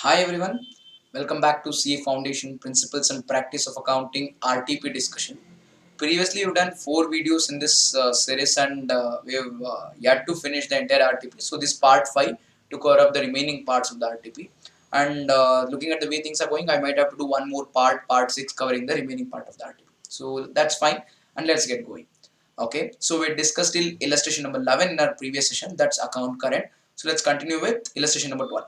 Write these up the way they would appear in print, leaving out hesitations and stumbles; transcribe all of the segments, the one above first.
Hi everyone, welcome back to CA Foundation Principles and Practice of Accounting RTP discussion. Previously, we've done 4 videos in this series and we've yet to finish the entire RTP. So, this part 5 to cover up the remaining parts of the RTP. And looking at the way things are going, I might have to do one more part 6, covering the remaining part of the RTP. So, that's fine and let's get going. Okay, so we discussed till illustration number 11 in our previous session, that's account current. So, let's continue with illustration number 12.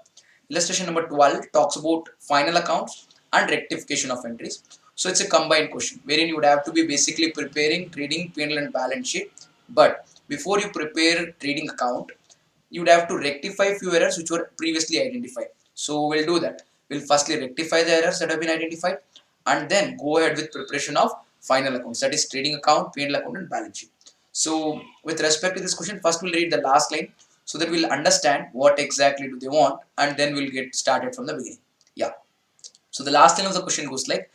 Illustration number 12 talks about final accounts and rectification of entries. So it's a combined question wherein you would have to be basically preparing trading P&L and balance sheet. But before you prepare trading account, you would have to rectify few errors which were previously identified. So we'll do that. We'll firstly rectify the errors that have been identified and then go ahead with preparation of final accounts, that is trading account, P&L account and balance sheet. So with respect to this question, first we'll read the last line so that we'll understand what exactly do they want and then we'll get started from the beginning. Yeah. So the last line of the question goes like,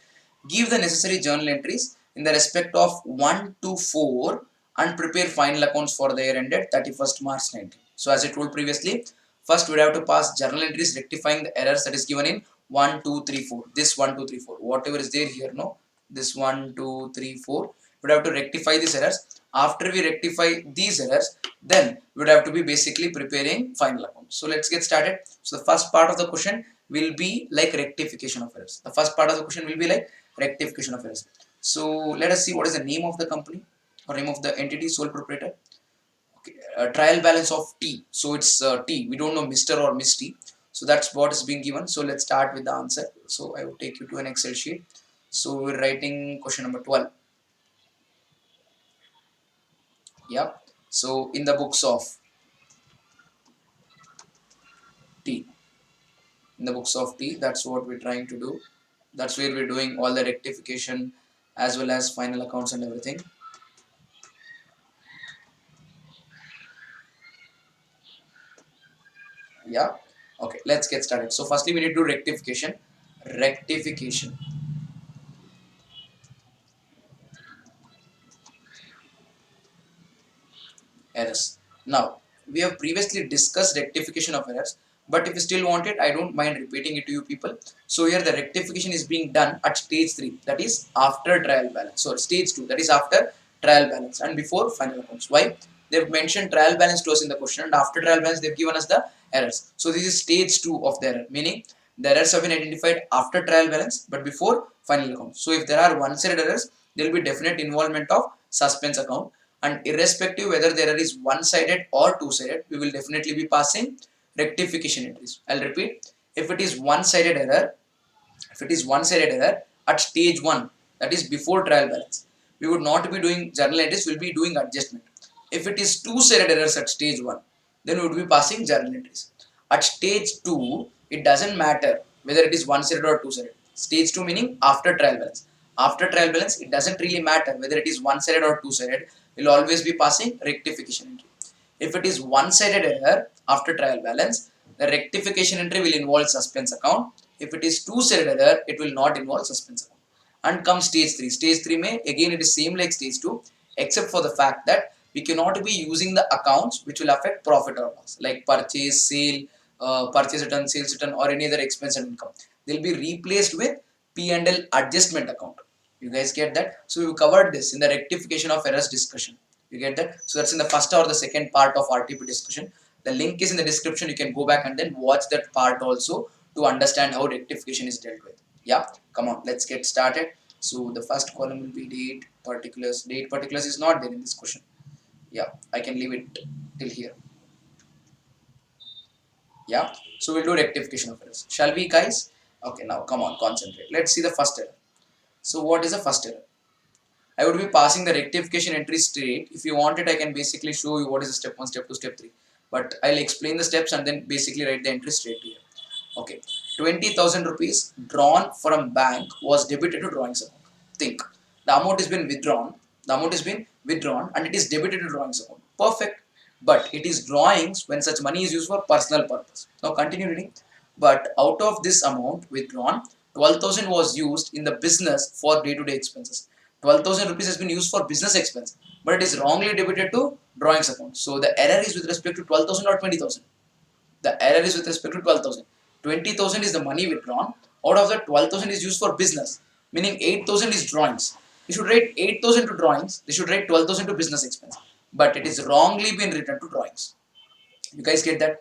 give the necessary journal entries in the respect of 1 to 4 and prepare final accounts for the year ended 31st March 19. So as I told previously, first we have to pass journal entries rectifying the errors that is given in 1, 2, 3, 4. This 1, 2, 3, 4. Whatever is there here, no? This 1, 2, 3, 4. We have to rectify these errors. After we rectify these errors, then we would have to be basically preparing final accounts. So let's get started. So the first part of the question will be like rectification of errors. The first part of the question will be like rectification of errors. So let us see what is the name of the company or name of the entity, sole proprietor. Okay, trial balance of T. So it's T. We don't know Mr. or Miss T. So that's what is being given. So let's start with the answer. So I will take you to an Excel sheet. So we're writing question number 12. Yeah. So in the books of T, in the books of T, that's what we're trying to do. That's where we're doing all the rectification as well as final accounts and everything. Yeah. Okay, let's get started. So firstly we need to do rectification errors. Now we have previously discussed rectification of errors, but if you still want it, I don't mind repeating it to you people. So here the rectification is being done at stage 3, that is after trial balance. So stage 2, that is after trial balance and before final accounts. Why? They've mentioned trial balance to us in the question, and after trial balance they've given us the errors. So this is stage 2 of the error, meaning the errors have been identified after trial balance but before final account. So if there are one-sided errors, there will be definite involvement of suspense account, and irrespective whether the error is one-sided or two-sided, we will definitely be passing rectification entries. I'll repeat, if it is one-sided error, if it is one-sided error at stage 1, that is before trial balance, we would not be doing journal entries, we'll be doing adjustment. If it is two-sided errors at stage 1, then we would be passing journal entries. At stage 2, it doesn't matter whether it is one-sided or two-sided. Stage 2 meaning after trial balance. After trial balance, it doesn't really matter whether it is one-sided or two-sided, we'll always be passing rectification entry. If it is one-sided error after trial balance, the rectification entry will involve suspense account. If it is two-sided error, it will not involve suspense account. And come stage 3. Stage 3 may again it is same like stage 2, except for the fact that we cannot be using the accounts which will affect profit or loss, like purchase, sale, purchase return, sales return, or any other expense and income. They'll be replaced with P&L adjustment account. You guys get that? So we covered this in the rectification of errors discussion. You get that? So that's in the first or the second part of RTP discussion. The link is in the description. You can go back and then watch that part also to understand how rectification is dealt with. Yeah, come on, let's get started. So the first column will be date particulars. Date particulars is not there in this question. Yeah, I can leave it till here. Yeah, so we'll do rectification of errors. Shall we, guys? Okay, now come on, concentrate. Let's see the first error. So what is the first error? I would be passing the rectification entry straight. If you want it, I can basically show you what is the step 1, step 2, step 3. But I'll explain the steps and then basically write the entry straight here. Okay, 20,000 rupees drawn from bank was debited to drawings account. Think, the amount has been withdrawn. The amount has been withdrawn and it is debited to drawings account. Perfect. But it is drawings when such money is used for personal purpose. Now continue reading. But out of this amount withdrawn, 12,000 was used in the business for day-to-day expenses. 12,000 rupees has been used for business expense, but it is wrongly debited to drawings account. So the error is with respect to 12,000 or 20,000. The error is with respect to 12,000. 20,000 is the money withdrawn. Out of that, 12,000 is used for business, meaning 8,000 is drawings. You should write 8,000 to drawings. They should write 12,000 to business expense. But it is wrongly been written to drawings. You guys get that?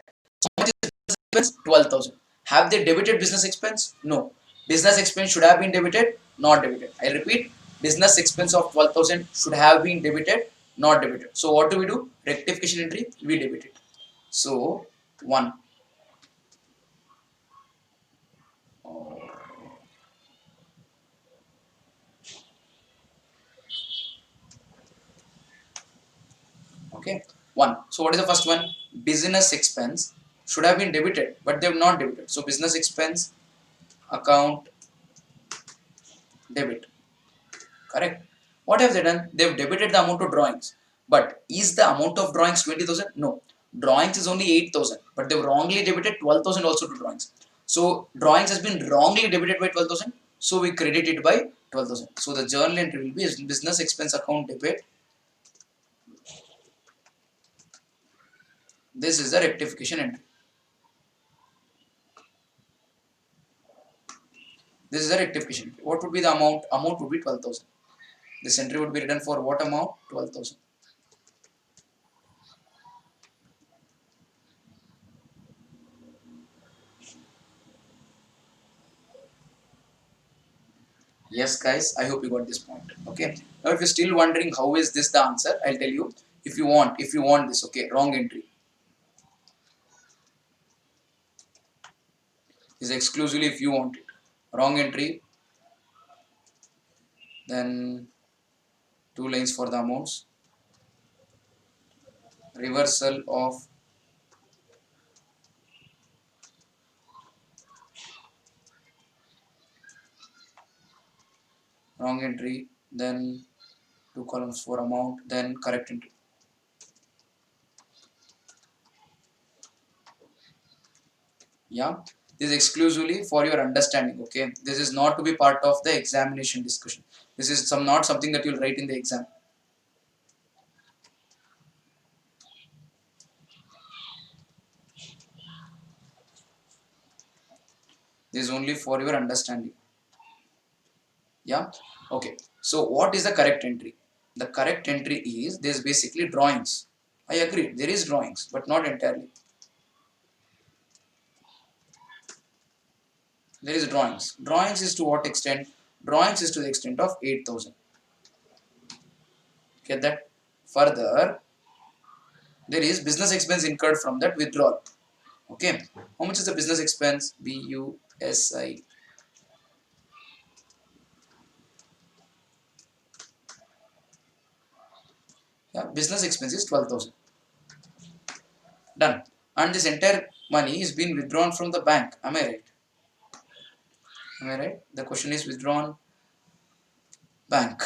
How much is business expense? 12,000. Have they debited business expense? No. Business expense should have been debited, not debited. I repeat, business expense of 12,000 should have been debited, not debited. So what do we do? Rectification entry, we debit it. So 1. Okay, 1. So what is the first one? Business expense should have been debited, but they have not debited. So business expense account debit. Correct. What have they done? They have debited the amount of drawings. But is the amount of drawings 20,000? No. Drawings is only 8,000. But they have wrongly debited 12,000 also to drawings. So drawings has been wrongly debited by 12,000. So we credit it by 12,000. So the journal entry will be business expense account debit. This is the rectification entry. This is the rectification entry. What would be the amount? Amount would be 12,000. This entry would be written for what amount? 12,000. Yes, guys, I hope you got this point. Okay. Now, if you're still wondering how is this the answer, I'll tell you. If you want this, okay, wrong entry is exclusively if you want it. Wrong entry, then 2 lines for the amounts. Reversal of wrong entry, then 2 columns for amount, then correct entry. Yeah, this is exclusively for your understanding. Okay, this is not to be part of the examination discussion. This is not something that you'll write in the exam. This is only for your understanding. Yeah, okay. So what is the correct entry? The correct entry is there's basically drawings. I agree, there is drawings, but not entirely. There is drawings. Drawings is to what extent? Drawings is to the extent of 8,000. Get that? Further, there is business expense incurred from that withdrawal. Okay. How much is the business expense? BUSI. Yeah, business expense is 12,000. Done. And this entire money is being withdrawn from the bank. Am I right? Am I right? The question is withdrawn bank.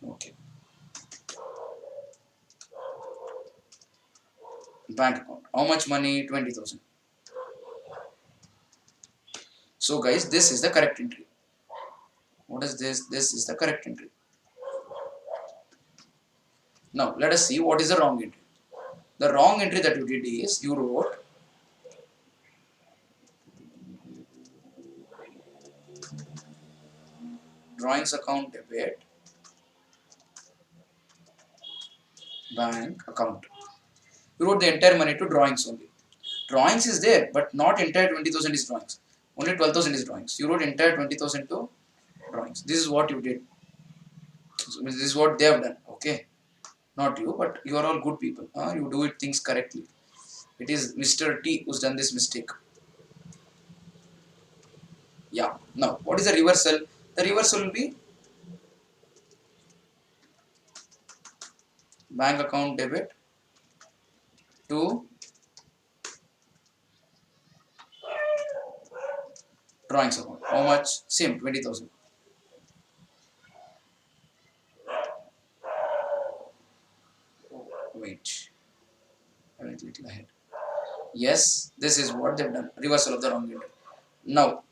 Okay. Bank account. How much money? 20,000. So guys, this is the correct entry. What is this? This is the correct entry. Now let us see what is the wrong entry. The wrong entry that you did is you wrote drawings account debit bank account. You wrote the entire money to drawings only. Drawings is there, but not entire 20,000 is drawings. Only 12,000 is drawings. You wrote entire 20,000 to drawings. This is what you did. So this is what they have done. Okay, not you, but you are all good people. You do it things correctly. It is Mr. T who's done this mistake. Yeah. Now, what is the reversal? The reversal will be bank account debit to drawings account. How much? Same 20,000. Wait, I went a little ahead. Yes, this is what they've done. Reversal of the wrong entry. Now,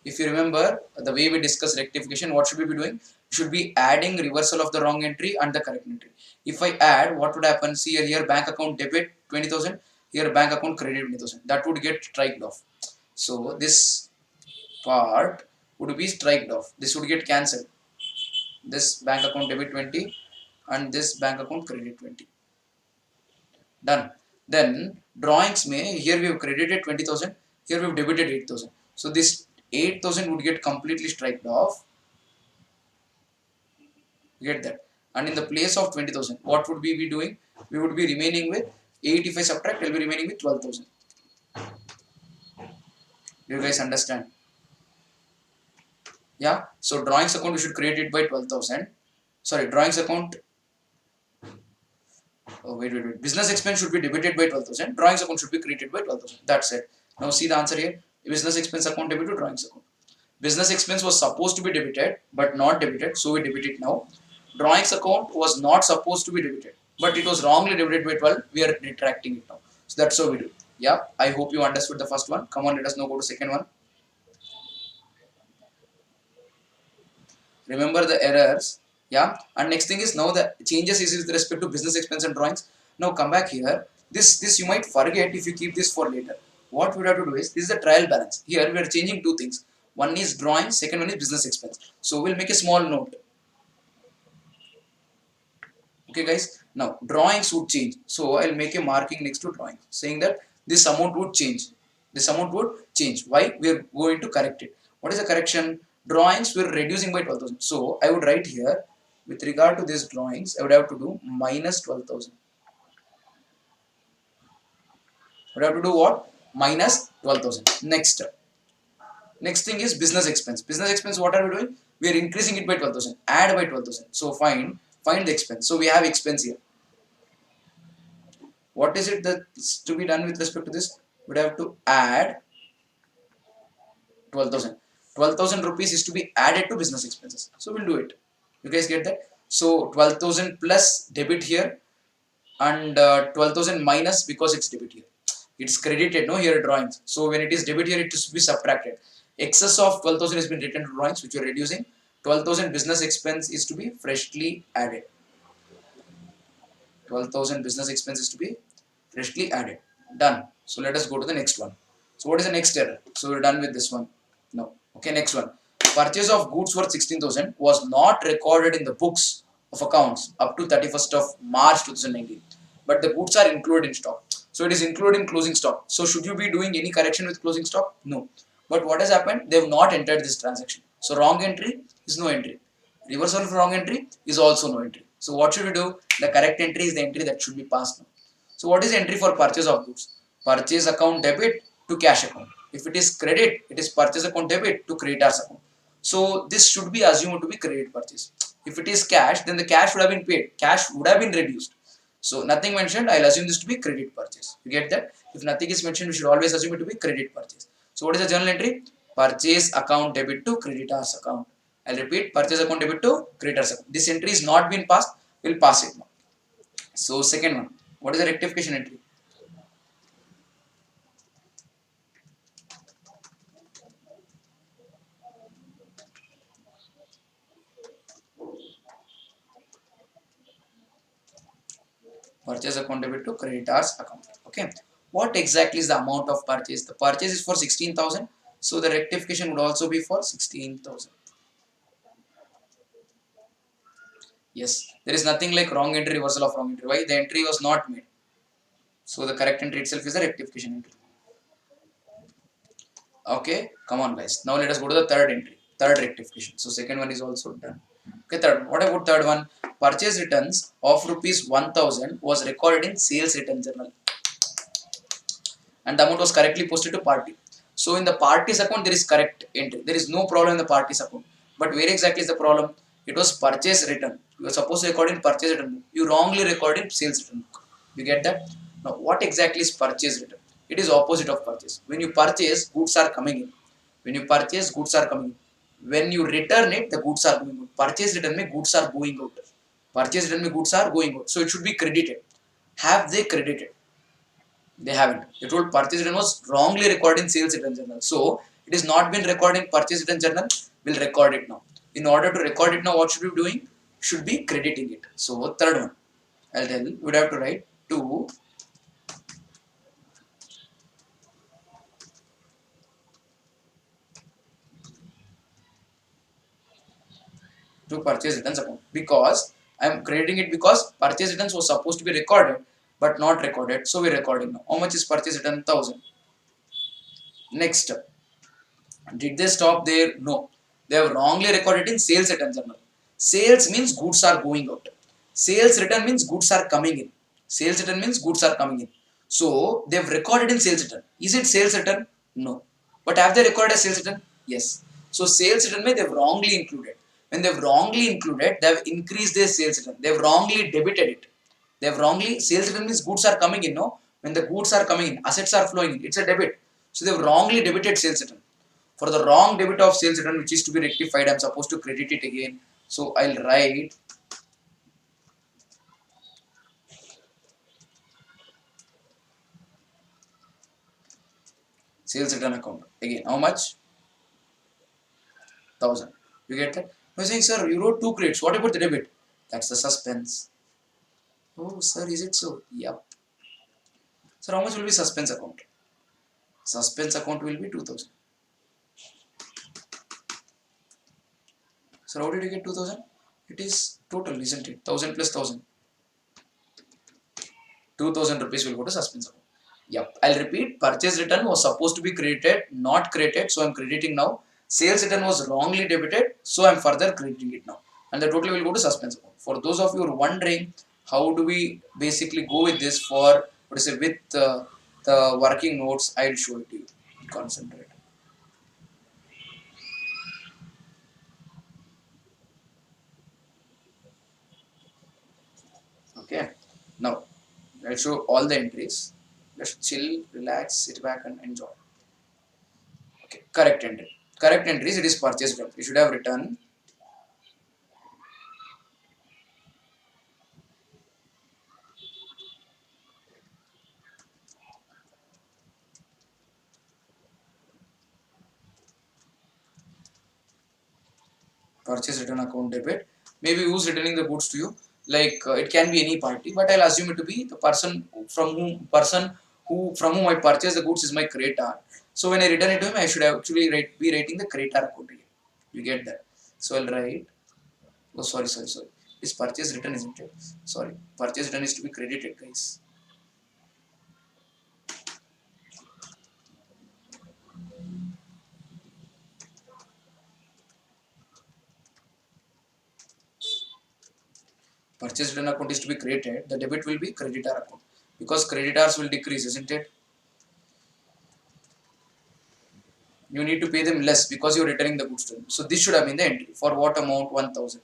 if you remember the way we discussed rectification, what should we be doing? We should be adding reversal of the wrong entry and the correct entry. If I add, what would happen? See here, bank account debit 20,000. here bank account credit 20,000. That would get striked off. So this part would be striked off. This would get cancelled. This bank account debit 20 and this bank account credit 20. Done. Then drawings may, here we have credited 20,000, here we have debited 8,000. So this 8,000 would get completely striked off. You get that? And in the place of 20,000, what would we be doing? We would be remaining with 8. If I subtract, I will be remaining with 12,000. Do you guys understand? Yeah. So drawings account we should create it by 12,000. Sorry, drawings account. Oh, wait. Business expense should be debited by 12,000. Drawings account should be created by 12,000. That's it. Now see the answer here. Business expense account debit to drawings account. Business expense was supposed to be debited but not debited, so we debit it now. Drawings account was not supposed to be debited, but it was wrongly debited by 12. We are retracting it now. So that's how we do. Yeah, I hope you understood the first one. Come on, let us now go to second one. Remember the errors. Yeah, and next thing is now the changes is with respect to business expense and drawings. Now come back here. This you might forget if you keep this for later. What we have to do is, this is the trial balance. Here we are changing two things. One is drawing, second one is business expense. So we'll make a small note. Okay guys, now drawings would change. So I'll make a marking next to drawing saying that this amount would change. This amount would change. Why? We are going to correct it. What is the correction? Drawings we're reducing by 12,000. So I would write here, with regard to these drawings, I would have to do minus 12,000. I would have to do what? Minus 12,000. Next thing is business expense. Business expense, what are we doing? We are increasing it by 12,000. Add by 12,000. So find the expense. So we have expense here. What is it that's to be done with respect to this? We would have to add 12,000. 12,000 rupees is to be added to business expenses. So we'll do it. You guys get that? So 12,000 plus debit here and 12,000 minus because it's debit here. It's credited, no, here drawings. So when it is debit here, it is to be subtracted. Excess of 12,000 has been written to drawings, which we are reducing. 12,000 business expense is to be freshly added. 12,000 business expense is to be freshly added. Done. So let us go to the next one. So what is the next error? So we're done with this one. No. Okay, next one. Purchase of goods worth 16,000 was not recorded in the books of accounts up to 31st of March 2019. But the goods are included in stock. So it is included in closing stock. So should you be doing any correction with closing stock? No. But what has happened? They have not entered this transaction. So wrong entry is no entry. Reversal of wrong entry is also no entry. So what should we do? The correct entry is the entry that should be passed now. So what is the entry for purchase of goods? Purchase account debit to cash account. If it is credit, it is purchase account debit to creditors account. So this should be assumed to be credit purchase. If it is cash, then the cash would have been paid. Cash would have been reduced. So nothing mentioned, I'll assume this to be credit purchase. You get that? If nothing is mentioned, we should always assume it to be credit purchase. So what is the journal entry? Purchase account debit to creditors account. I'll repeat, purchase account debit to creditors account. This entry is not been passed, we'll pass it now. So second one, what is the rectification entry? Purchase account debit to creditors account. Okay. What exactly is the amount of purchase? The purchase is for 16,000. So the rectification would also be for 16,000. Yes. There is nothing like wrong entry, reversal of wrong entry. Why? The entry was not made. So the correct entry itself is the rectification entry. Okay. Come on guys. Now let us go to the third entry. Third rectification. So second one is also done. Okay, third. What about third one? Purchase returns of rupees 1,000 was recorded in sales return journal, and the amount was correctly posted to party. So in the party's account, there is correct entry. There is no problem in the party's account. But where exactly is the problem? It was purchase return. You were supposed to record in purchase return book. You wrongly recorded in sales return book. You get that? Now, what exactly is purchase return? It is opposite of purchase. When you purchase, goods are coming in. When you purchase, goods are coming in. When you return it, the goods are going out. Purchase return means goods are going out. Purchase return means goods are going out. So it should be credited. Have they credited? They haven't. They told purchase return was wrongly recorded in sales return journal. So it is not been recorded in purchase return journal. We'll record it now. In order to record it now, what should we be doing? Should be crediting it. So third one, I'll tell you, we would have to write to to purchase returns account because I am crediting it because purchase returns was supposed to be recorded but not recorded. So we're recording now. How much is purchase return? 1000. Next, did they stop there? No. They have wrongly recorded in sales return journal. Sales means goods are going out. Sales return means goods are coming in. Sales return means goods are coming in. So they've recorded in sales return. Is it sales return? No. But have they recorded as sales return? Yes. So sales return means they've wrongly included. When they've wrongly included, they've increased their sales return. They've wrongly debited it. They've wrongly sales return means goods are coming in. No, when the goods are coming in, assets are flowing in. It's a debit. So they've wrongly debited sales return. For the wrong debit of sales return which is to be rectified, I'm supposed to credit it again. So I'll write sales return account. Again, how much? 1000. You get that? I was saying, sir, you wrote two credits. What about the debit? That's the suspense. Oh, sir, is it so? Yep. Sir, how much will be suspense account? Suspense account will be 2000. Sir, how did you get 2000? It is total, isn't it? 1000 plus 1000. 2000 rupees will go to suspense account. Yep. I'll repeat. Purchase return was supposed to be credited, not credited. So I'm crediting now. Sales return was wrongly debited. So I'm further crediting it now. And the total will go to suspense account. For those of you who are wondering, how do we basically go with this for, what is it, with the working notes, I'll show it to you. Concentrate. Okay. Now, I'll show all the entries. Just chill, relax, sit back and enjoy. Okay. Correct entry. Correct entries, it is purchase return. You should have written purchase return account debit. Maybe who's returning the goods to you? Like it can be any party, but I'll assume it to be the person from whom I purchase the goods is my creditor. So when I return it to him, I should actually be writing the creditor account here. You get that? So I'll write. Oh, sorry. This purchase return isn't it? Sorry, purchase return is to be credited, guys. Purchase return account is to be created. The debit will be creditor account because creditors will decrease, isn't it? You need to pay them less because you're returning the goods to them. So this should have been the entry. For what amount? 1000.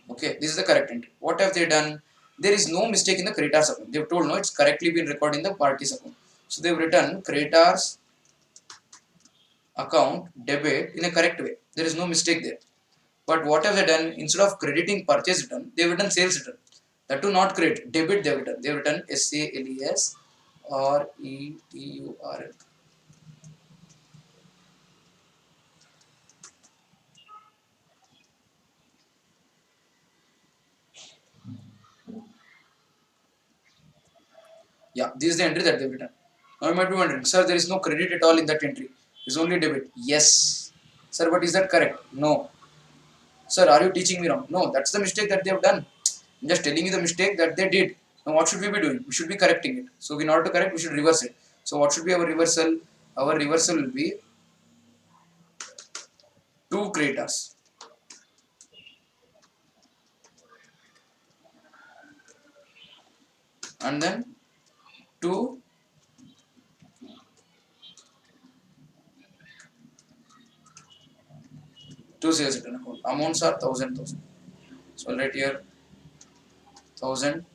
Okay, this is the correct entry. What have they done? There is no mistake in the creditors account. They've told no, it's correctly been recorded in the parties account. So they've written creditors account debit in a correct way. There is no mistake there. But what have they done? Instead of crediting purchase return, they've written sales return. That too not credit. Debit they've written. They've written SALES or ETURL. Yeah, this is the entry that they've written. Now you might be wondering, sir, there is no credit at all in that entry. It's only debit. Yes. Sir, but is that correct? No. Sir, are you teaching me wrong? No, that's the mistake that they have done. I'm just telling you the mistake that they did. Now what should we be doing? We should be correcting it. So in order to correct, we should reverse it. So what should be our reversal? Our reversal will be two creditors. And then two sales return account. Amounts are 1000. So I'll write here 1000.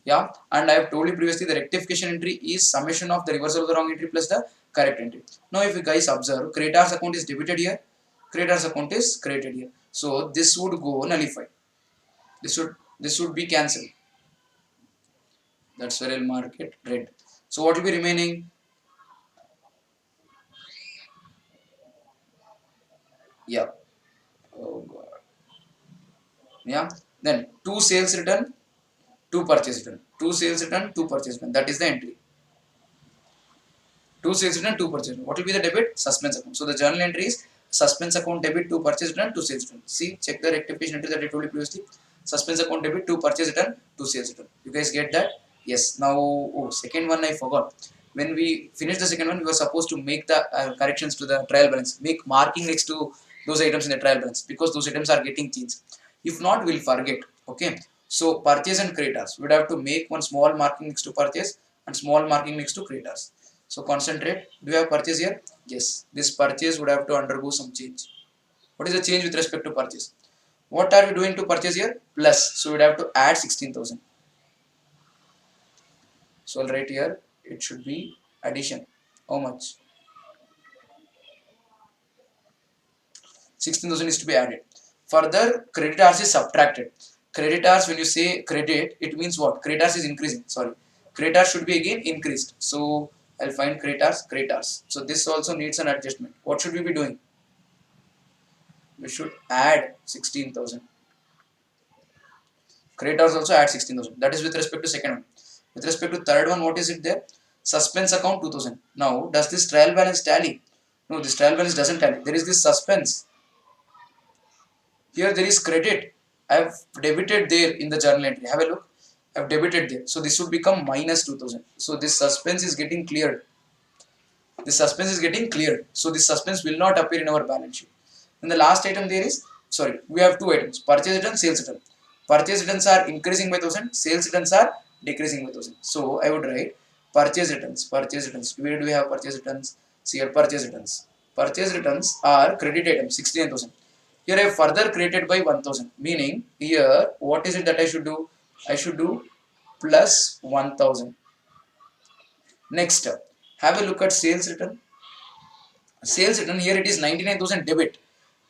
Yeah, and I have told you previously the rectification entry is summation of the reversal of the wrong entry plus the correct entry. Now if you guys observe, creditors account is debited here, creditors account is credited here. So this would go nullified. This would be cancelled. That's where I'll mark it red. So what will be remaining? Yeah. Oh god. Yeah. Then two sales return, two purchase return, two sales return, two purchase return. That is the entry. Two sales return, two purchase return. What will be the debit? Suspense account. So the journal entry is suspense account debit, two purchase return, two sales return. See, check the rectification entry that I told you previously. Suspense account debit, two purchase return, two sales return. You guys get that? Yes. Now, oh, second one I forgot. When we finish the second one, we were supposed to make the corrections to the trial balance. Make marking next to those items in the trial balance because those items are getting changed. If not, we'll forget. Okay. So purchase and creditors. We would have to make one small marking next to purchase and small marking next to creditors. So concentrate. Do you have purchase here? Yes. This purchase would have to undergo some change. What is the change with respect to purchase? What are we doing to purchase here? Plus. So we'd have to add 16,000. So I'll write here. It should be addition. How much? 16,000 is to be added. Further, creditors is subtracted. Creditors, when you say credit, it means what? Creditors is increasing. Sorry. Creditors should be again increased. So I'll find creditors. So this also needs an adjustment. What should we be doing? We should add 16,000. Creditors also add 16,000. That is with respect to second one. With respect to third one, what is it there? Suspense account 2,000. Now, does this trial balance tally? No, this trial balance doesn't tally. There is this suspense. Here there is credit. I have debited there in the journal entry. Have a look. I have debited there. So this would become minus 2,000. So this suspense is getting cleared. The suspense is getting cleared. So this suspense will not appear in our balance sheet. And the last item there is, sorry, we have two items, purchase return, sales return. Purchase returns are increasing by 1,000, sales returns are decreasing by 1,000. So I would write purchase returns. Where do we have purchase returns? See here, purchase returns. Purchase returns are credit items, 69,000. Here I have further created by 1,000. Meaning here, what is it that I should do? I should do plus 1,000. Next, have a look at sales return. Sales return, here it is 99,000 debit,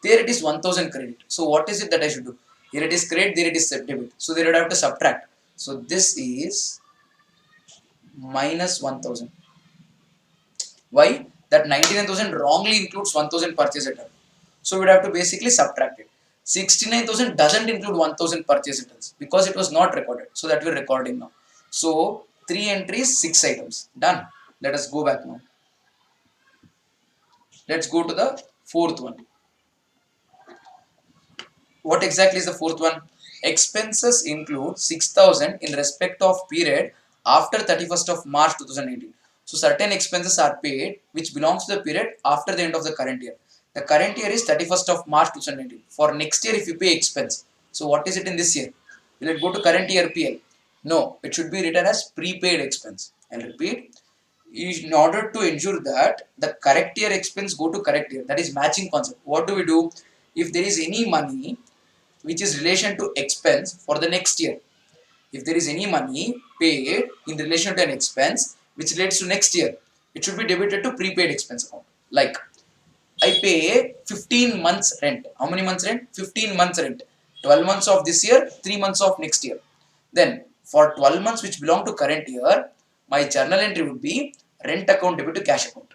there it is 1,000 credit. So what is it that I should do? Here it is credit, there it is debit. So there I would have to subtract. So this is minus 1,000. Why? That 99,000 wrongly includes 1,000 purchase return. So we would have to basically subtract it. 69,000 doesn't include 1,000 purchase returns because it was not recorded. So that we're recording now. So 3 entries, 6 items. Done. Let us go back now. Let's go to the fourth one. What exactly is the fourth one? Expenses include 6,000 in respect of period after 31st of March 2018. So certain expenses are paid which belongs to the period after the end of the current year. The current year is 31st of March 2018. For next year if you pay expense. So what is it in this year? Will it go to current year PL? No, it should be written as prepaid expense. I'll repeat. In order to ensure that the correct year expense go to correct year, that is matching concept. What do we do? If there is any money which is relation to expense for the next year. If there is any money paid in relation to an expense which relates to next year, it should be debited to prepaid expense account. Like I pay 15 months rent. How many months rent? 15 months rent. 12 months of this year, 3 months of next year. Then for 12 months which belong to current year, my journal entry would be rent account debit to cash account.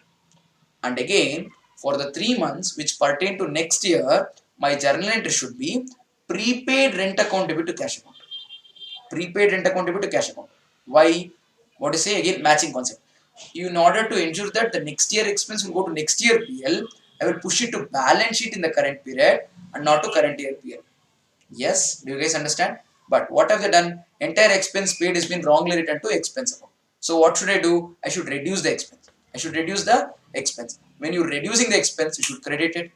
And again, for the 3 months which pertain to next year, my journal entry should be prepaid rent account debit to cash account. Prepaid rent account debit to cash account. Why? What to say again? Matching concept. In order to ensure that the next year expense will go to next year PL, I will push it to balance sheet in the current period and not to current year PL. Yes, do you guys understand? But what have they done? Entire expense paid has been wrongly written to expense account. So what should I do? I should reduce the expense. I should reduce the expense. When you're reducing the expense, you should credit it.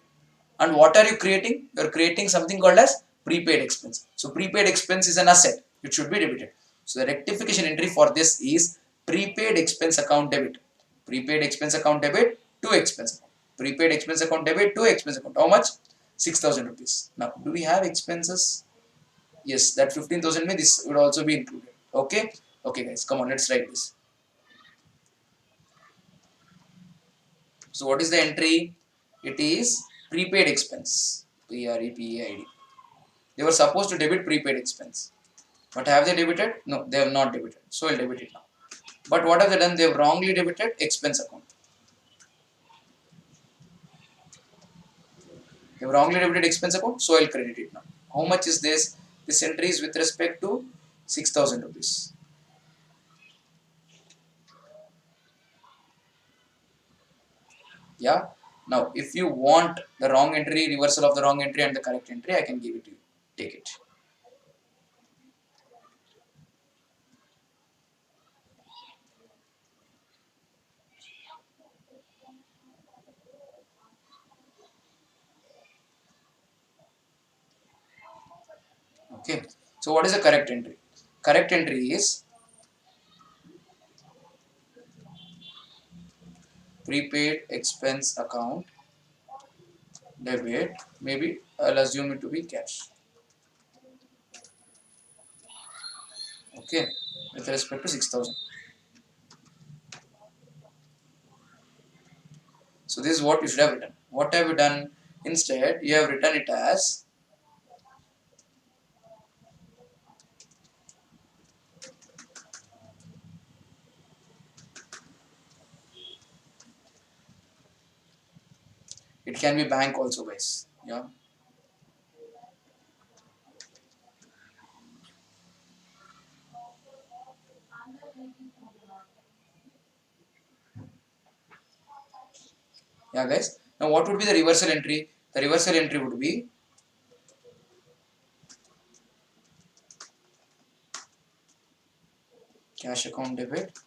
And what are you creating? You're creating something called as prepaid expense. So prepaid expense is an asset. It should be debited. So the rectification entry for this is prepaid expense account debit. Prepaid expense account debit to expense account. Prepaid expense account debit to expense account. How much? 6,000 rupees. Now, do we have expenses? Yes, that 15,000 may this would also be included. Okay? Okay guys, come on, let's write this. So what is the entry? It is prepaid expense. PREPAID. They were supposed to debit prepaid expense. But have they debited? No, they have not debited. So I'll debit it now. But what have they done? They have wrongly debited expense account. You have wrongly debited expense account, so I'll credit it now. How much is this? This entry is with respect to 6,000 rupees. Yeah. Now, if you want the wrong entry, reversal of the wrong entry and the correct entry, I can give it to you. Take it. Okay. So, what is the correct entry? Correct entry is prepaid expense account debit. Maybe I'll assume it to be cash. Okay. With respect to 6,000. So, this is what you should have written. What have you done? Instead, you have written it as it can be bank also, guys. Yeah. Yeah, guys. Now, what would be the reversal entry? The reversal entry would be cash account debit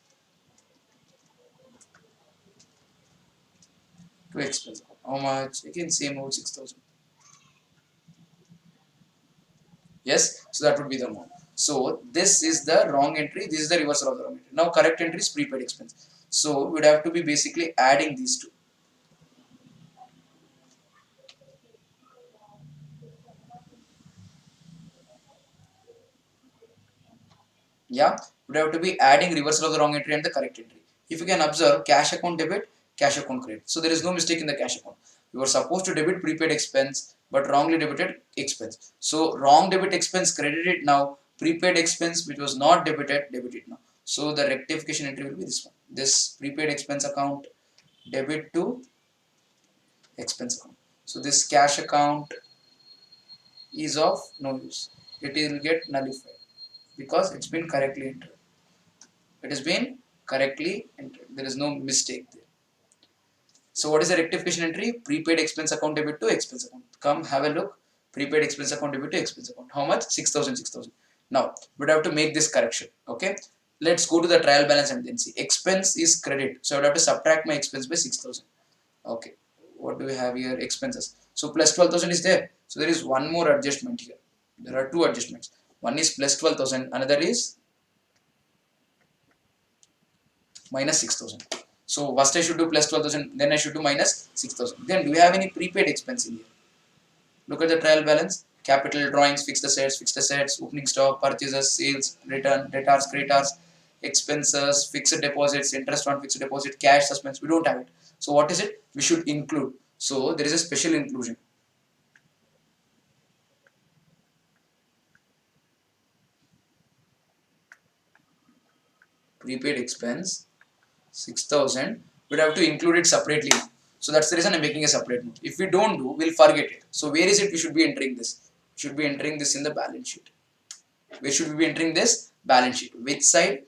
to expense account. How much? Again, same old 6,000. Yes, so that would be the amount. So this is the wrong entry. This is the reversal of the wrong entry. Now correct entry is prepaid expense. So we'd have to be basically adding these two. Yeah, we'd have to be adding reversal of the wrong entry and the correct entry. If you can observe, cash account debit, cash account credit. So there is no mistake in the cash account. You were supposed to debit prepaid expense, but wrongly debited expense. So wrong debit expense credited now. Prepaid expense which was not debited, debited now. So the rectification entry will be this one. This prepaid expense account debit to expense account. So this cash account is of no use. It will get nullified because it's been correctly entered. It has been correctly entered. There is no mistake there. So what is the rectification entry? Prepaid expense account debit to expense account. Come have a look. Prepaid expense account debit to expense account. How much? 6,000, 6,000. Now we'd have to make this correction. Okay. Let's go to the trial balance and then see. Expense is credit. So I would have to subtract my expense by 6,000. Okay. What do we have here? Expenses. So plus 12,000 is there. So there is one more adjustment here. There are two adjustments. One is plus 12,000. Another is minus 6,000. So first I should do plus 12,000, then I should do minus 6,000. Then do we have any prepaid expense in here? Look at the trial balance. Capital, drawings, fixed assets, opening stock, purchases, sales, return, debtors, creditors, expenses, fixed deposits, interest on fixed deposit, cash suspense. We don't have it. So what is it? We should include. So there is a special inclusion. Prepaid expense 6,000. We'd have to include it separately. So that's the reason I'm making a separate note. If we don't do, we'll forget it. So where is it we should be entering this? We should be entering this in the balance sheet. Where should we be entering this? Balance sheet. Which side?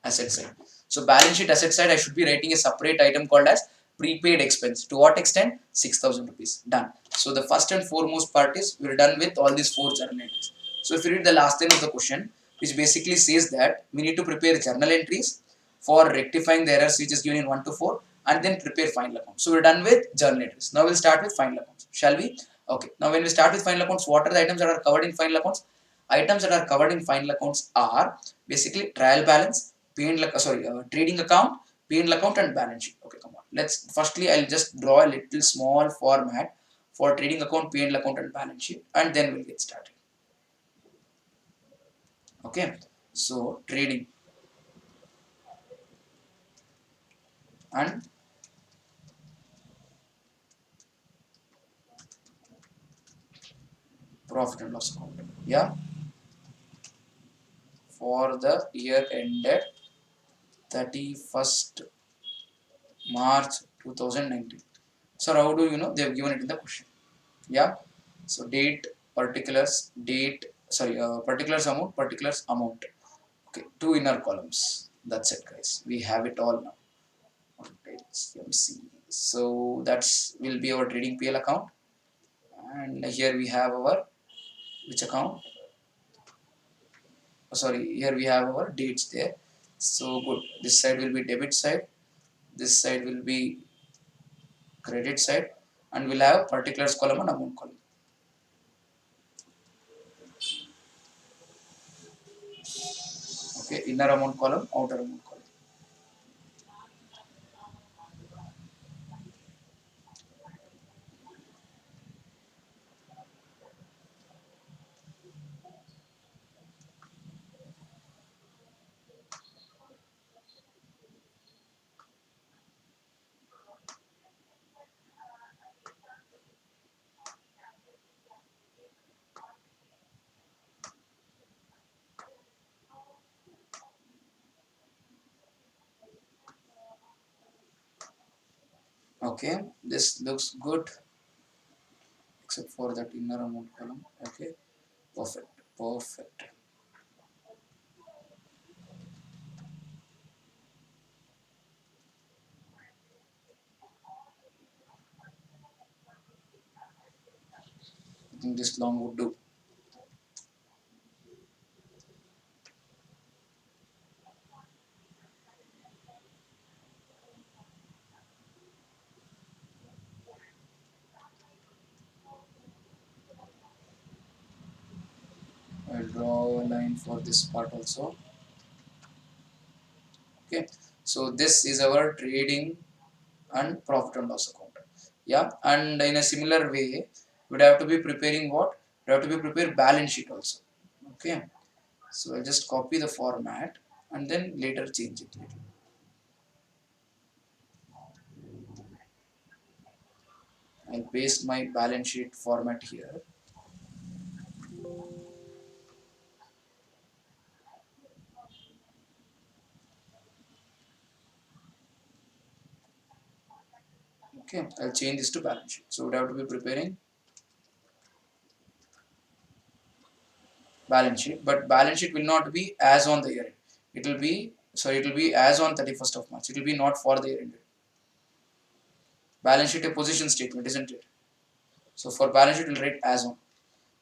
Asset side. So balance sheet asset side, I should be writing a separate item called as prepaid expense. To what extent? 6,000 rupees. Done. So the first and foremost part is we're done with all these four journal entries. So if you read the last line of the question, which basically says that we need to prepare journal entries for rectifying the errors which is given in 1 to 4 and then prepare final accounts. So we're done with journal entries. Now we'll start with final accounts. Shall we? Okay. Now when we start with final accounts, what are the items that are covered in final accounts? Items that are covered in final accounts are basically trial balance, trading account, P&L account and balance sheet. Okay, come on. Let's firstly I'll just draw a little small format for trading account, P&L account and balance sheet, and then we'll get started. Okay, so trading and profit and loss account. Yeah, for the year ended 31st March 2019. So how do you know? They have given it in the question. Yeah. So date, particulars, date, sorry, particulars amount, particulars amount. Okay, two inner columns. That's it, guys. We have it all now. Okay, let me see. So that's will be our trading PL account, and here we have our which account? Oh, sorry, here we have our dates there. So good. This side will be debit side. This side will be credit side, and we'll have particulars column and amount column. Okay, inner amount column, outer amount column. Okay, this looks good except for that inner amount column. Okay, perfect, perfect. I think this long would do. I'll draw a line for this part also. Okay, so this is our trading and profit and loss account. Yeah, and in a similar way, we'd have to be preparing what? We have to be prepare balance sheet also. Okay, so I'll just copy the format and then later change it little. I'll paste my balance sheet format here. Okay, I'll change this to balance sheet. So we'd have to be preparing balance sheet, but balance sheet will not be as on the year end. It will be it will be as on 31st of March. It will be not for the year end. Balance sheet a position statement, isn't it? So for balance sheet, we'll write as on.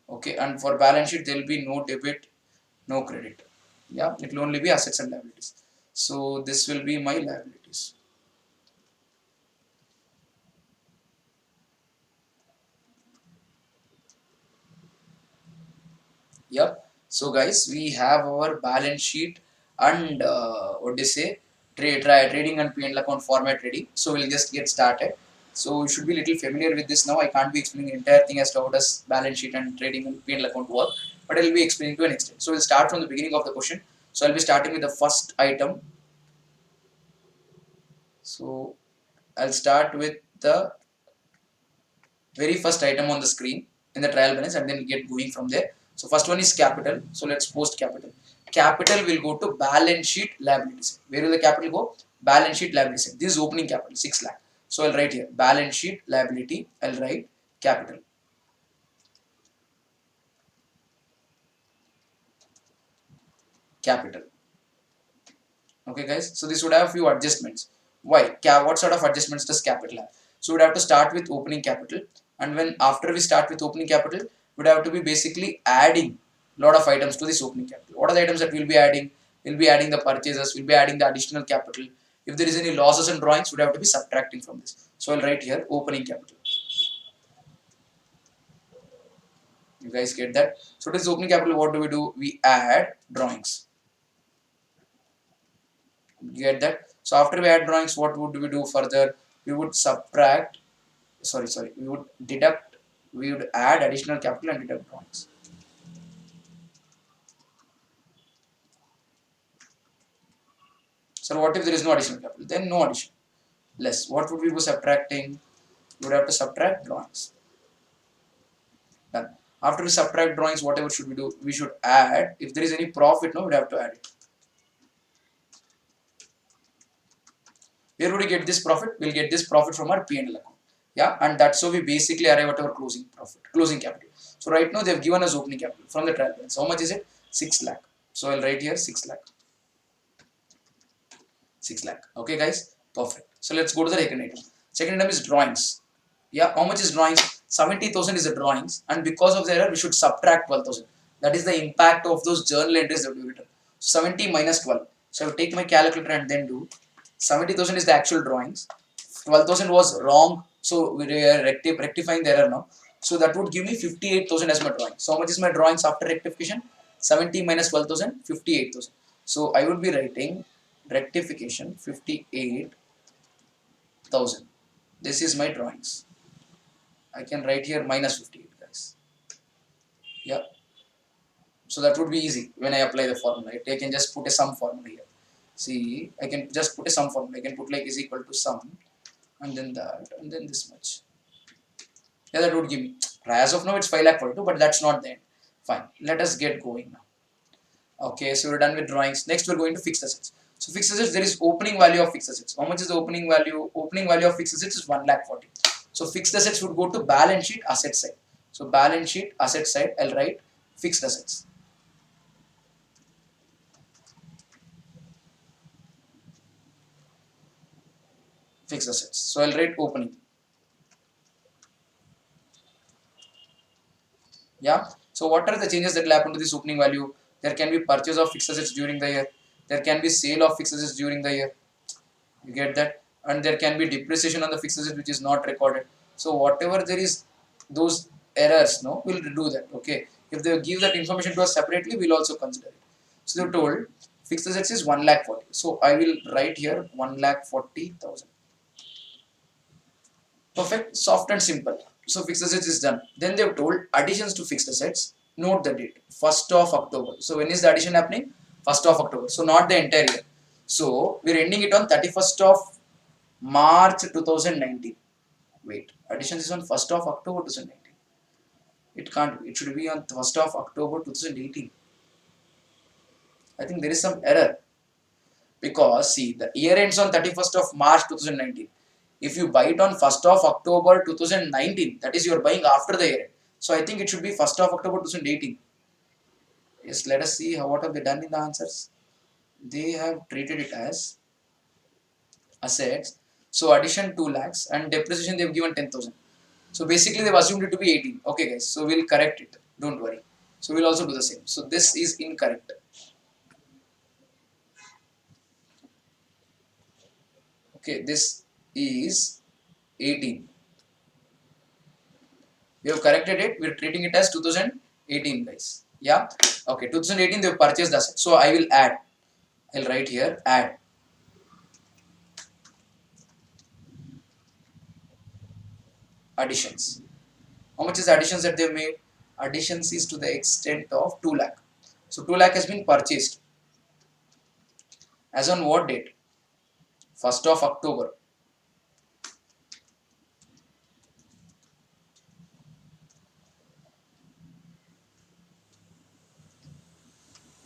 Okay, and for balance sheet, there will be no debit, no credit. Yeah, it will only be assets and liabilities. So this will be my liabilities. Yep. So guys, we have our balance sheet and what do you say, trading and P&L account format ready. So we'll just get started. So you should be little familiar with this now. I can't be explaining the entire thing as to how does balance sheet and trading and P&L account work, but I'll be explaining to an extent. So we'll start from the beginning of the question. So I'll be starting with the first item. So I'll start with the very first item on the screen in the trial balance and then get going from there. So first one is capital. So let's post capital. Capital will go to balance sheet liabilities. Where will the capital go? Balance sheet liabilities. This is opening capital 6 lakh. So I'll write here balance sheet liability. I'll write capital. Capital. Okay, guys. So this would have a few adjustments. Why? What sort of adjustments does capital have? So we'd have to start with opening capital, and when after we start with opening capital, we'd have to be basically adding a lot of items to this opening capital. What are the items that we'll be adding? We'll be adding the purchases. We'll be adding the additional capital. If there is any losses and drawings, we'd have to be subtracting from this. So I'll write here opening capital. You guys get that? So this opening capital, what do? We add drawings. Get that? So after we add drawings, what would we do further? We would subtract, we would deduct, we would add additional capital and deduct drawings. So what if there is no additional capital? Then no addition, less. What would we be subtracting? We would have to subtract drawings. Done. After we subtract drawings, whatever should we do? We should add, if there is any profit, no, we'd have to add it. Where would we get this profit? We'll get this profit from our P&L account. Yeah, and that's how we basically arrive at our closing profit, closing capital. So right now they've given us opening capital from the trial balance. How much is it? 6 lakh. So I'll write here 6 lakh. 6 lakh. Okay, guys, perfect. So let's go to the second item. Second item is drawings. Yeah, how much is drawings? 70,000 is the drawings, and because of the error, we should subtract 12,000. That is the impact of those journal entries that we written. 70 minus 12. So I will take my calculator and then do 70,000 is the actual drawings. 12,000 was wrong, so we are rectifying the error now. So that would give me 58,000 as my drawing. So how much is my drawings after rectification? 70 minus 12,000, 58,000. So I would be writing rectification 58,000. This is my drawings. I can write here minus 58, guys. Yeah. So that would be easy when I apply the formula. I can just put a sum formula here. See, I can just put a sum formula. I can put like is equal to sum and then that and then this much. Yeah, that would give me. As of now, it's 5 lakh 42, but that's not the end. Fine. Let us get going now. Okay, so we're done with drawings. Next, we're going to fixed assets. So fixed assets, there is opening value of fixed assets. How much is the opening value? Opening value of fixed assets is 1 lakh 40. So fixed assets would go to balance sheet asset side. So balance sheet asset side, I'll write fixed assets. Fixed assets. So I'll write opening. Yeah. So what are the changes that will happen to this opening value? There can be purchase of fixed assets during the year. There can be sale of fixed assets during the year. You get that? And there can be depreciation on the fixed asset which is not recorded. So whatever there is, those errors, no, we'll do that. Okay. If they give that information to us separately, we'll also consider it. So they're told fixed assets is 1 lakh 40. So I will write here 1 lakh 40,000. Perfect, soft and simple. So fixed assets is done. Then they've told additions to fixed assets. Note the date, 1st of October. So when is the addition happening? 1st of October. So not the entire year. So we're ending it on 31st of March 2019. Wait, additions is on 1st of October 2019. It can't be. It should be on 1st of October 2018. I think there is some error. Because see, the year ends on 31st of March 2019. If you buy it on 1st of October 2019, that is you are buying after the year end. So I think it should be 1st of October 2018. Yes, let us see how what have they done in the answers. They have treated it as assets. So addition 2 lakhs and depreciation they have given 10,000. So basically they've assumed it to be 18. Okay guys, so we'll correct it. Don't worry. So we'll also do the same. So this is incorrect. Okay, this is 18. We have corrected it. We're treating it as 2018, guys. Yeah. Okay. 2018 they have purchased the asset. So I will add. I'll write here add. Additions. How much is the additions that they've made? Additions is to the extent of 2 lakh. So 2 lakh has been purchased. As on what date? 1st of October.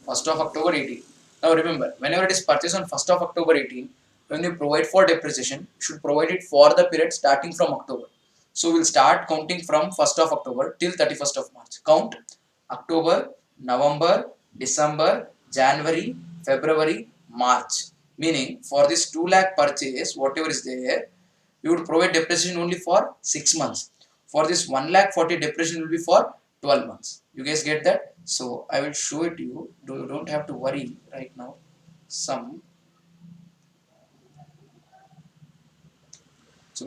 1st of October 18. Now remember, whenever it is purchased on 1st of October 18, when you provide for depreciation, you should provide it for the period starting from October. So we'll start counting from 1st of October till 31st of March. Count October, November, December, January, February, March. Meaning for this 2 lakh purchase, whatever is there, we would provide depreciation only for 6 months. For this 1 lakh 40 depreciation will be for 12 months. You guys get that? So I will show it to you. You don't have to worry right now. So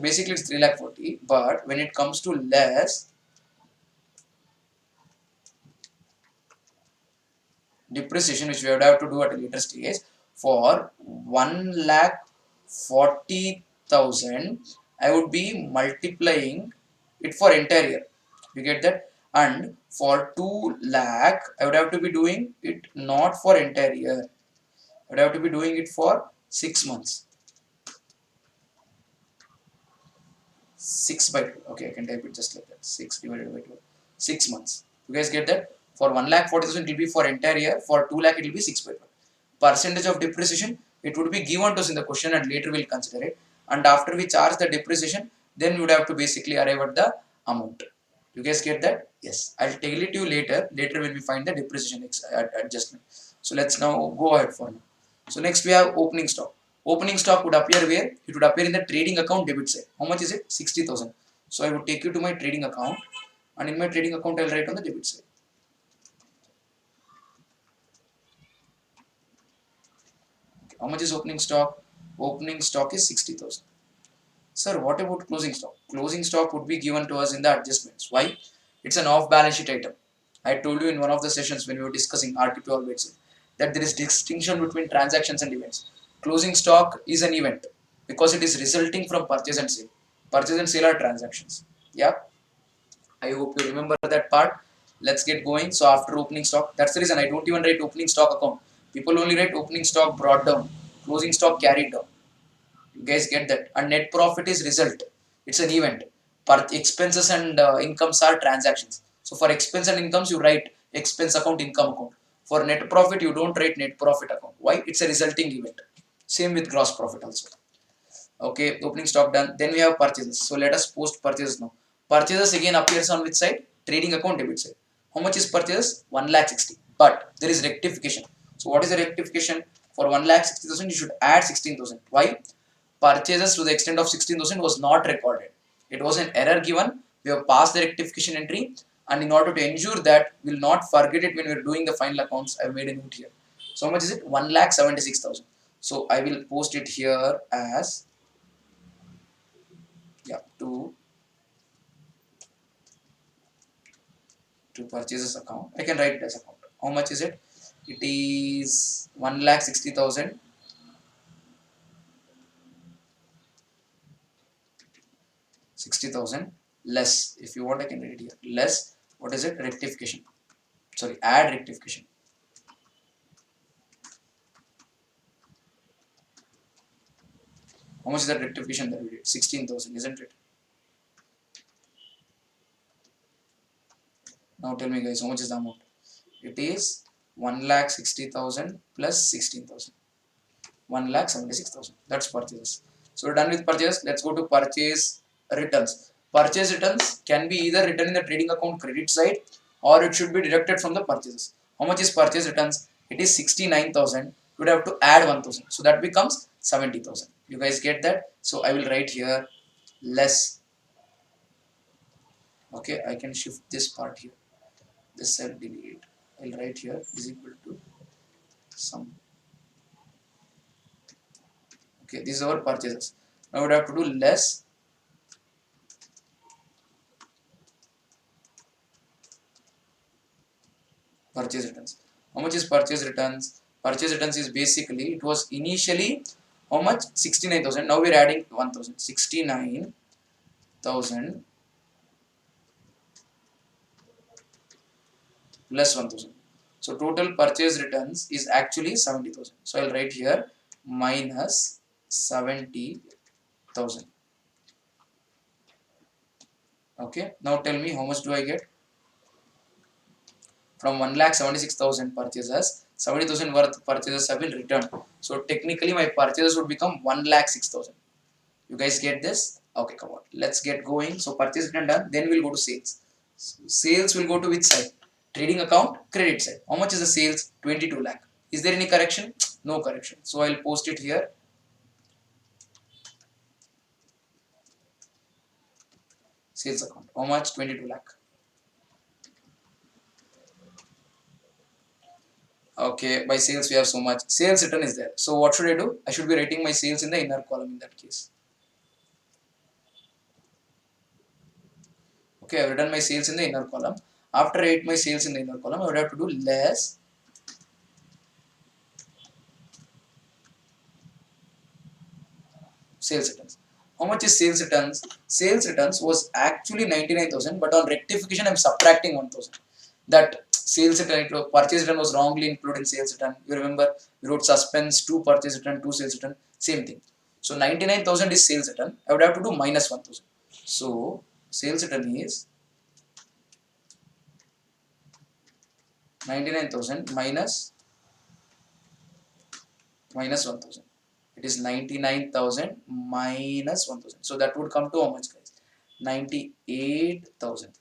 basically it's 3 lakh 40, but when it comes to less depreciation, which we would have to do at a later stage, for 1 lakh 40,000, I would be multiplying it for entire year. You get that? And for 2 lakh, I would have to be doing it not for entire year. I would have to be doing it for 6 months. 6 by 12. Okay, I can type it just like that. 6 divided by 12. 6 months. You guys get that? For 1 lakh 40,000 it will be for entire year. For 2 lakh it will be 6 by 12. Percentage of depreciation, it would be given to us in the question and later we'll consider it. And after we charge the depreciation, then you would have to basically arrive at the amount. You guys get that? Yes, I'll tell it to you later when we find the depreciation adjustment. So let's now go ahead for now. So next we have opening stock. Opening stock would appear where? It would appear in the trading account debit side. How much is it? 60,000. So I would take you to my trading account, and in my trading account I'll write on the debit side. Okay. How much is opening stock? Opening stock is 60,000. Sir, what about closing stock? Closing stock would be given to us in the adjustments. Why? It's an off balance sheet item. I told you in one of the sessions when we were discussing RTP always that there is distinction between transactions and events. Closing stock is an event because it is resulting from purchase and sale. Purchase and sale are transactions. Yeah, I hope you remember that part. Let's get going. So after opening stock, that's the reason I don't even write opening stock account. People only write opening stock brought down, closing stock carried down. You guys get that? And net profit is result. It's an event. But expenses and incomes are transactions. So for expense and incomes, you write expense account, income account. For net profit, you don't write net profit account. Why? It's a resulting event. Same with gross profit also. Okay, opening stock done. Then we have purchases. So let us post purchases now. Purchases again appears on which side? Trading account debit side. How much is purchase? 1,60,000. But there is rectification. So what is the rectification? For 1,60,000, you should add 16,000. Why? Purchases to the extent of 16,000 was not recorded. It was an error given. We have passed the rectification entry, and in order to ensure that we will not forget it when we are doing the final accounts, I have made a note here. So how much is it? 1,76,000. So I will post it here as to purchases account. I can write it as account. How much is it? It is 1,60,000. 60,000 less. If you want, I can write it here. Less. What is it? Rectification. Sorry, add rectification. How much is that rectification that we did? 16,000, isn't it? Now tell me, guys, how much is the amount? It is 1,60,000 plus 16,000. 1,76,000. That's purchases. So we're done with purchase. Let's go to purchase returns. Purchase returns can be either written in the trading account credit side, or it should be deducted from the purchases. How much is purchase returns? It is 69,000. You would have to add 1,000. So that becomes 70,000. You guys get that? So I will write here less. Okay, I can shift this part here. This I'll delete. I'll write here is equal to sum. Okay, these are our purchases. Now I would have to do less purchase returns. How much is purchase returns? Purchase returns is basically, it was initially how much? 69,000. Now we're adding 1,000. 69,000 plus 1,000. So total purchase returns is actually 70,000. So I'll write here minus 70,000. Okay. Now tell me how much do I get? From 1,76,000 purchases, 70,000 worth purchases have been returned. So technically my purchases would become 1,06,000. You guys get this? Okay, come on. Let's get going. So purchase return done. Then we'll go to sales. Sales will go to which side? Trading account, credit side. How much is the sales? 22 lakh. Is there any correction? No correction. So I'll post it here. Sales account. How much? 22 lakh. Okay, by sales we have so much. Sales return is there. So what should I do? I should be writing my sales in the inner column in that case. Okay, I've written my sales in the inner column. After I write my sales in the inner column, I would have to do less sales returns. How much is sales returns? Sales returns was actually 99,000, but on rectification, I'm subtracting 1,000. That sales return, purchase return was wrongly included in sales return. You remember, we wrote suspense, 2 purchase return, 2 sales return, same thing. So 99,000 is sales return. I would have to do minus 1,000. So sales return is 99,000 minus 1,000. It is 99,000 minus 1,000. So that would come to how much, guys? 98,000.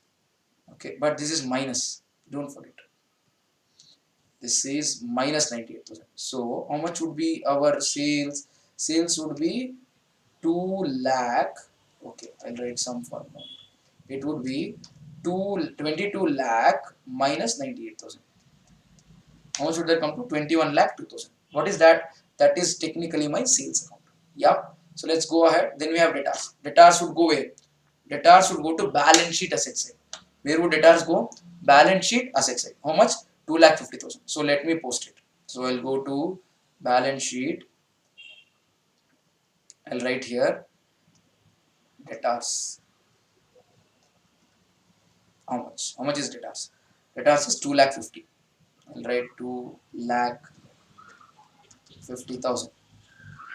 Okay, but this is minus, don't forget, this is minus 98,000. So how much would be our sales would be 2 lakh. Okay, I'll write some formula. It would be 22 lakh minus 98,000. How much would that come to? 21 lakh 2,000. What is that? That is technically my sales account. Yeah. So let's go ahead. Then we have debtors. Debtors would go where? Debtors would go to balance sheet asset side. Where would debtors go? Balance sheet asset side. How much? 2 lakh 50,000. So let me post it. So I'll go to balance sheet. I'll write here debtors. How much? How much is debtors? Debtors is 2 lakh 50. I'll write 2 lakh 50,000.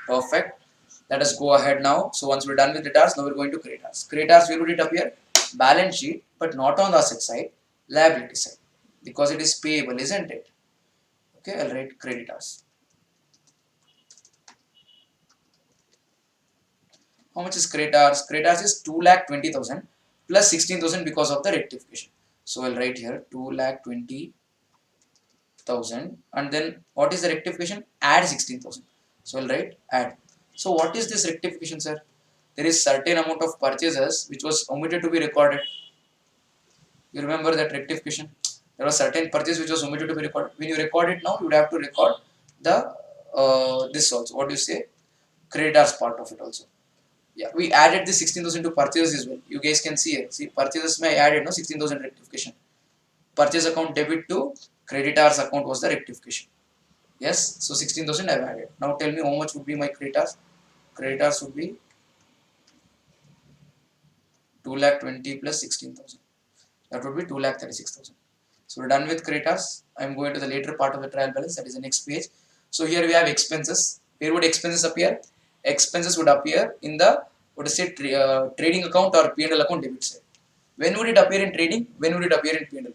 Perfect. Let us go ahead now. So once we're done with debtors, now we're going to creditors. Creditors, where would it appear? Balance sheet, but not on the asset side, liability side, because it is payable, isn't it? Okay, I'll write creditors. How much is creditors? Creditors is 2 lakh 20,000 plus 16,000 because of the rectification. So I'll write here 2 lakh 20,000, and then what is the rectification? Add 16,000. So I'll write add. So what is this rectification, sir? There is certain amount of purchases which was omitted to be recorded. You remember that rectification? There was certain purchase which was omitted to be recorded. When you record it now, you would have to record the this also. What do you say? Creditors part of it also. Yeah, we added the 16,000 to purchases as well. You guys can see it. See, purchases may added no 16,000 rectification. Purchase account debit to creditors account was the rectification. Yes, so 16,000 I have added. Now tell me how much would be my creditors. Creditors would be 2 lakh 20 plus 16,000. That would be 2 lakh 36,000. So we're done with creditors. I'm going to the later part of the trial balance, that is the next page. So here we have expenses. Where would expenses appear? Expenses would appear in the trading account or P&L account debit side. When would it appear in trading? When would it appear in P&L?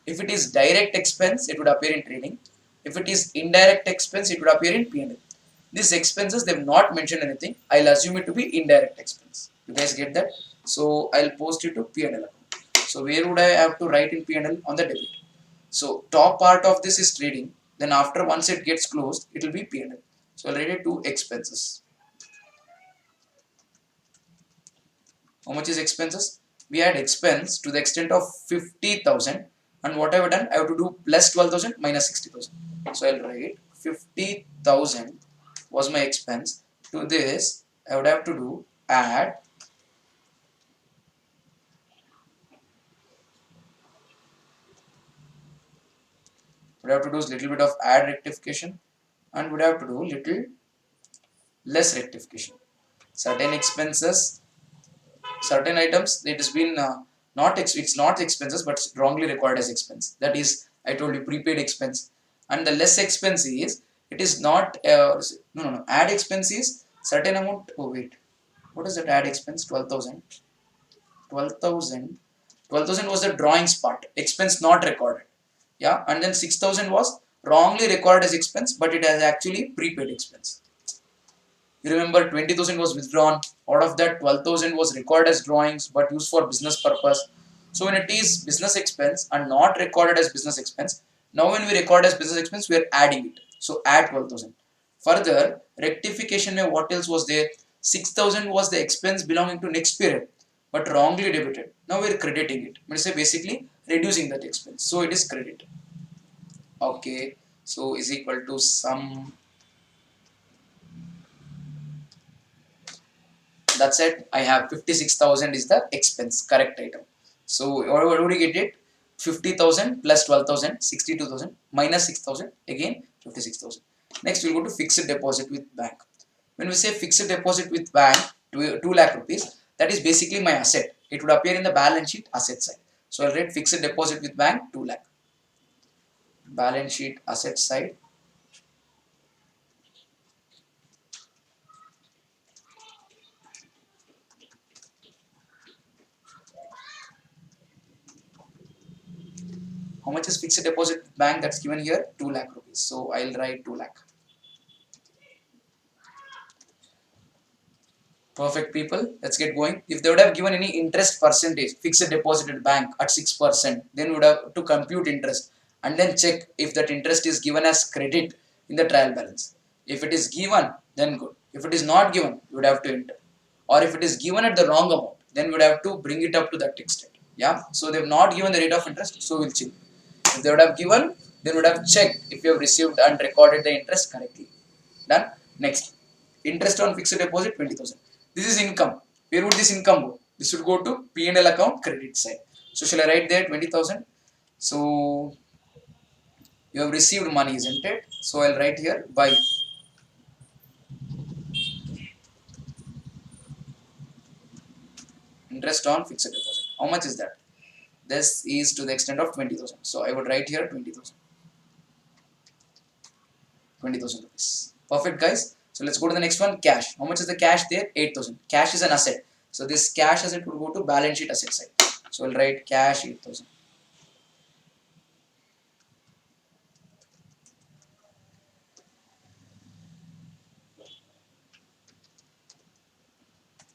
If it is direct expense, it would appear in trading. If it is indirect expense, it would appear in P&L. These expenses, they have not mentioned anything. I'll assume it to be indirect expense. You guys get that? So I'll post it to P&L account. So where would I have to write in P&L? On the debit. So top part of this is trading. Then after once it gets closed, it will be P&L. So I'll write it to expenses. How much is expenses? We had expense to the extent of 50,000, and what I have done, I have to do plus 12,000 minus 60,000. So I'll write 50,000 was my expense. To this, I would have to do add would have to do a little bit of add rectification, and would have to do little less rectification. Certain expenses, certain items, it has been it's not expenses but wrongly recorded as expense. That is, I told you, prepaid expense. And the less expense is, it is not no, add expense is certain amount. Oh wait, what is that add expense? 12,000. 12,000 was the drawings part, expense not recorded. Yeah, and then 6,000 was wrongly recorded as expense, but it has actually prepaid expense. You remember 20,000 was withdrawn. Out of that, 12,000 was recorded as drawings but used for business purpose. So when it is business expense and not recorded as business expense, now when we record as business expense, we are adding it. So add 12,000. Further, rectification, what else was there? 6,000 was the expense belonging to next period but wrongly debited. Now we are crediting it. We say basically reducing that expense. So it is credit. Okay. So is equal to sum. That's it. I have 56,000 is the expense, correct item. So what do we get it? 50,000 plus 12,000, 62,000 minus 6,000, again 56,000. Next we'll go to fixed deposit with bank. When we say fixed deposit with bank, 2 lakh rupees, that is basically my asset. It would appear in the balance sheet asset side. So I'll write fixed deposit with bank 2 lakh. Balance sheet asset side. How much is fixed deposit bank? That's given here 2 lakh rupees. So I'll write 2 lakh. Perfect people. Let's get going. If they would have given any interest percentage, fixed deposit at bank at 6%, then we would have to compute interest and then check if that interest is given as credit in the trial balance. If it is given, then good. If it is not given, you would have to enter. Or if it is given at the wrong amount, then we would have to bring it up to that extent. Yeah. So they have not given the rate of interest, so we'll check. If they would have given, then we would have checked if you have received and recorded the interest correctly. Done. Next, interest on fixed deposit 20,000. This is income. Where would this income go? This would go to P&L account credit side. So shall I write there 20,000? So you have received money, isn't it? So I'll write here by interest on fixed deposit. How much is that? This is to the extent of 20,000. So I would write here 20,000. 20,000 rupees. Perfect, guys. So let's go to the next one. Cash. How much is the cash there? 8,000. Cash is an asset. So this cash asset will go to balance sheet asset side. So we'll write cash 8,000.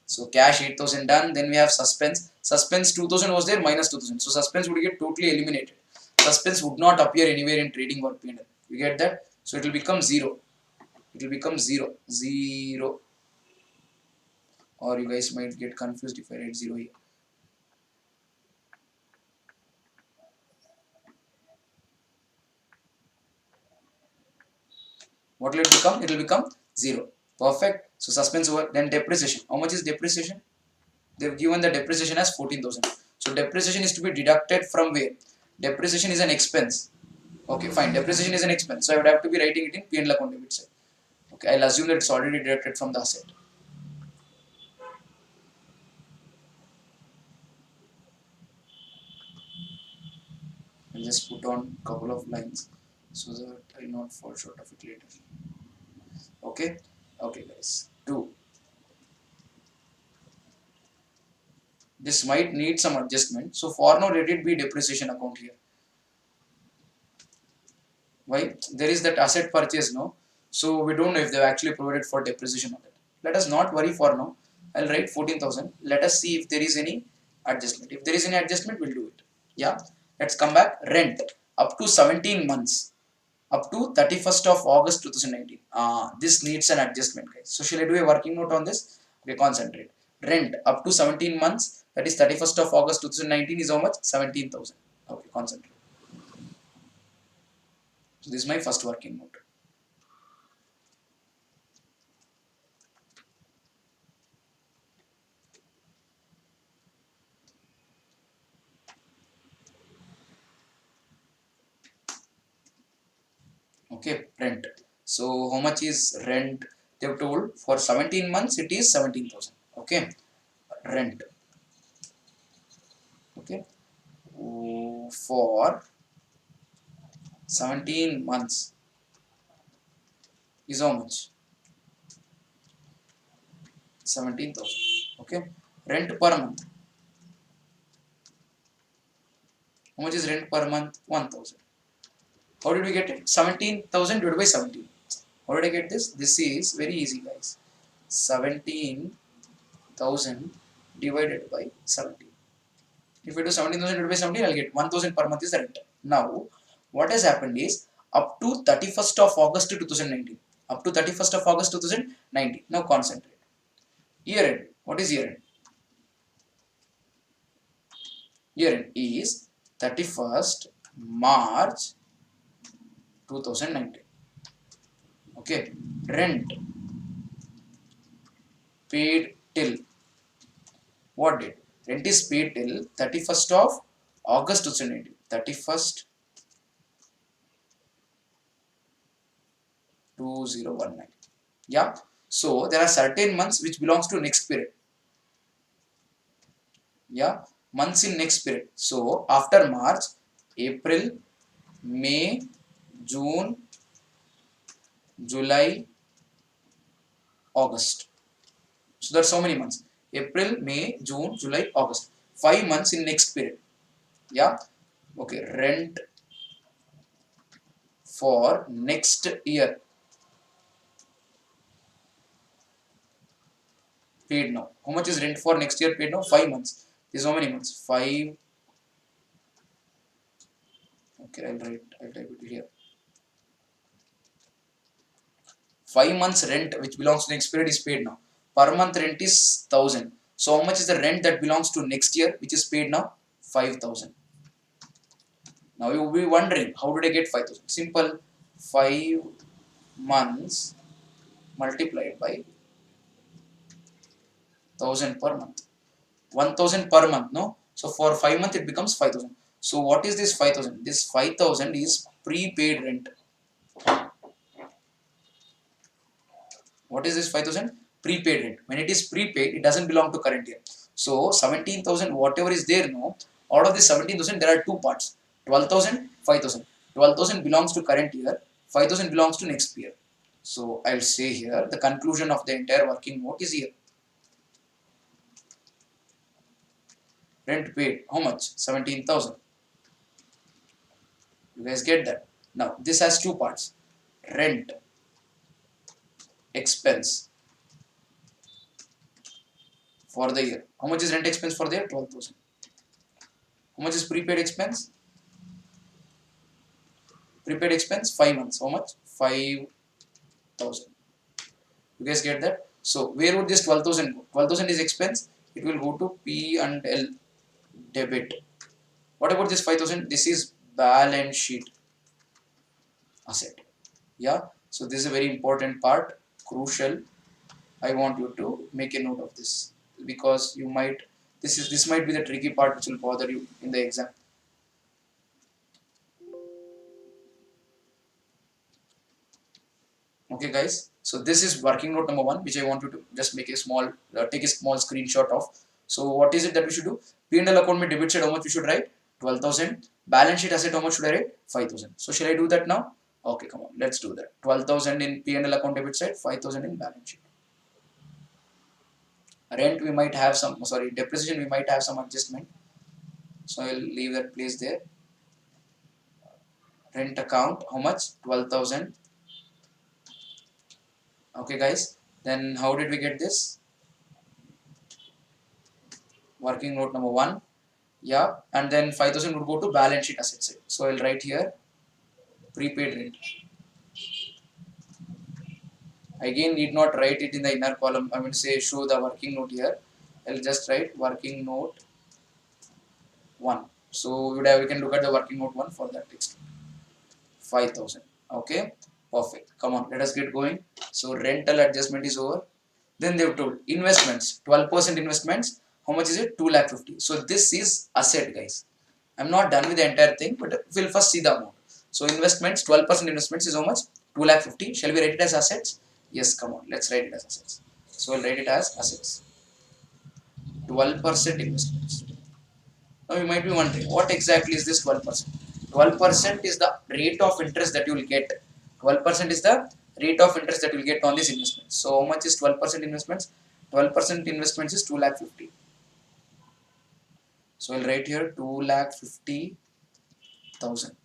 So cash 8,000 done. Then we have suspense. Suspense 2,000 was there, minus 2,000. So suspense would get totally eliminated. Suspense would not appear anywhere in trading or P&L. You get that? So it will become 0. It will become 0. 0. Or you guys might get confused if I write 0 here. What will it become? It will become 0. Perfect. So suspense over. Then depreciation. How much is depreciation? They've given the depreciation as 14,000. So depreciation is to be deducted from where? Depreciation is an expense. Okay, fine. Depreciation is an expense. So I would have to be writing it in P&L account debit side. Okay, I'll assume that it's already deducted from the asset. I'll just put on a couple of lines so that I'll not fall short of it later. Okay, okay, guys. 2. This might need some adjustment. So for now, let it be depreciation account here. Why? There is that asset purchase now. So we don't know if they've actually provided for depreciation on it. Let us not worry for now. I'll write 14,000. Let us see if there is any adjustment. If there is any adjustment, we'll do it. Yeah. Let's come back. Rent up to 17 months. Up to 31st of August 2019. This needs an adjustment, guys. So shall I do a working note on this? Okay, concentrate. Rent up to 17 months. That is 31st of August 2019 is how much? 17,000. Okay, concentrate. So this is my first working note. Okay, rent. So how much is rent? They have told for 17 months it is 17,000. Okay, rent. Okay, for 17 months is how much? 17,000. Okay, rent per month. How much is rent per month? 1,000. How did we get it? 17,000 divided by 17. How did I get this? This is very easy, guys. 17,000 divided by 17. If I do 17,000 divided by 17, I'll get 1,000 per month is the rent. Now, what has happened is up to 31st of August 2019. Up to 31st of August 2019. Now concentrate. Year end. What is year end? Year end is 31st March 2019. Okay. Rent paid till what date? Rent is paid till 31st of August 2019. 31st 2019. Yeah. So there are certain months which belongs to next period. Yeah. Months in next period. So after March, April, May, June, July, August. So that's how many months? April, May, June, July, August. 5 months in next period. Yeah. Okay. Rent for next year. paid now. How much is rent for next year paid now? 5 months. This is how many months? 5. Okay, I'll type it here. 5 months rent which belongs to next period is paid now. Per month rent is 1000. So how much is the rent that belongs to next year which is paid now? 5000. Now you will be wondering, how did I get 5000? Simple. 5 months multiplied by 1000 per month. 1000 per month, no? So for 5 months it becomes 5000. So what is this 5000? This 5000 is prepaid rent. What is this 5000? Prepaid rent. When it is prepaid, it doesn't belong to current year. So 17,000, whatever is there now, out of this 17,000, there are two parts: 12,000, 5,000. 12,000 belongs to current year, 5,000 belongs to next year. So I'll say here the conclusion of the entire working note is here. Rent paid, how much? 17,000. You guys get that? Now this has two parts: rent expense for the year. How much is rent expense for the year? 12,000. How much is prepaid expense? Prepaid expense 5 months. How much? 5,000. You guys get that? So where would this 12,000 go? 12,000 is expense. It will go to P and L, debit. What about this 5,000? This is balance sheet asset. Yeah. So this is a very important part, crucial. I want you to make a note of this because you might this might be the tricky part which will bother you in the exam. Okay guys, so this is working note number 1 which I want you to just make a small take a small screenshot of. So what is it that we should do? P&L account में debit side how much we should write? 12,000. Balance sheet asset how much should I write? 5,000. So shall I do that now? Okay, come on, let's do that. 12,000 in P&L account debit side, 5,000 in balance sheet. Rent we might have some, sorry, depreciation we might have some adjustment, so I'll leave that place there. Rent account how much? 12,000. Okay guys, then how did we get this? Working note number 1. Yeah, and then 5,000 would go to balance sheet asset side. So I'll write here prepaid rent. Again, need not write it in the inner column. I mean, say show the working note here. I'll just write working note 1. So we can look at the working note 1 for that text. 5,000. Okay, perfect. Come on, let us get going. So rental adjustment is over. Then they've told investments, 12% investments. How much is it? 2,50,000. So this is asset, guys. I'm not done with the entire thing, but we'll first see the amount. So investments, 12% investments is how much? 2,50,000. Shall we write it as assets? Yes, come on, let's write it as assets. So we'll write it as assets. 12% investments. Now you might be wondering, what exactly is this 12%? 12% is the rate of interest that you will get. 12% is the rate of interest that you will get on this investment. So how much is 12% investments? 12% investments is 2,50,000. So I'll write here 2,50,000.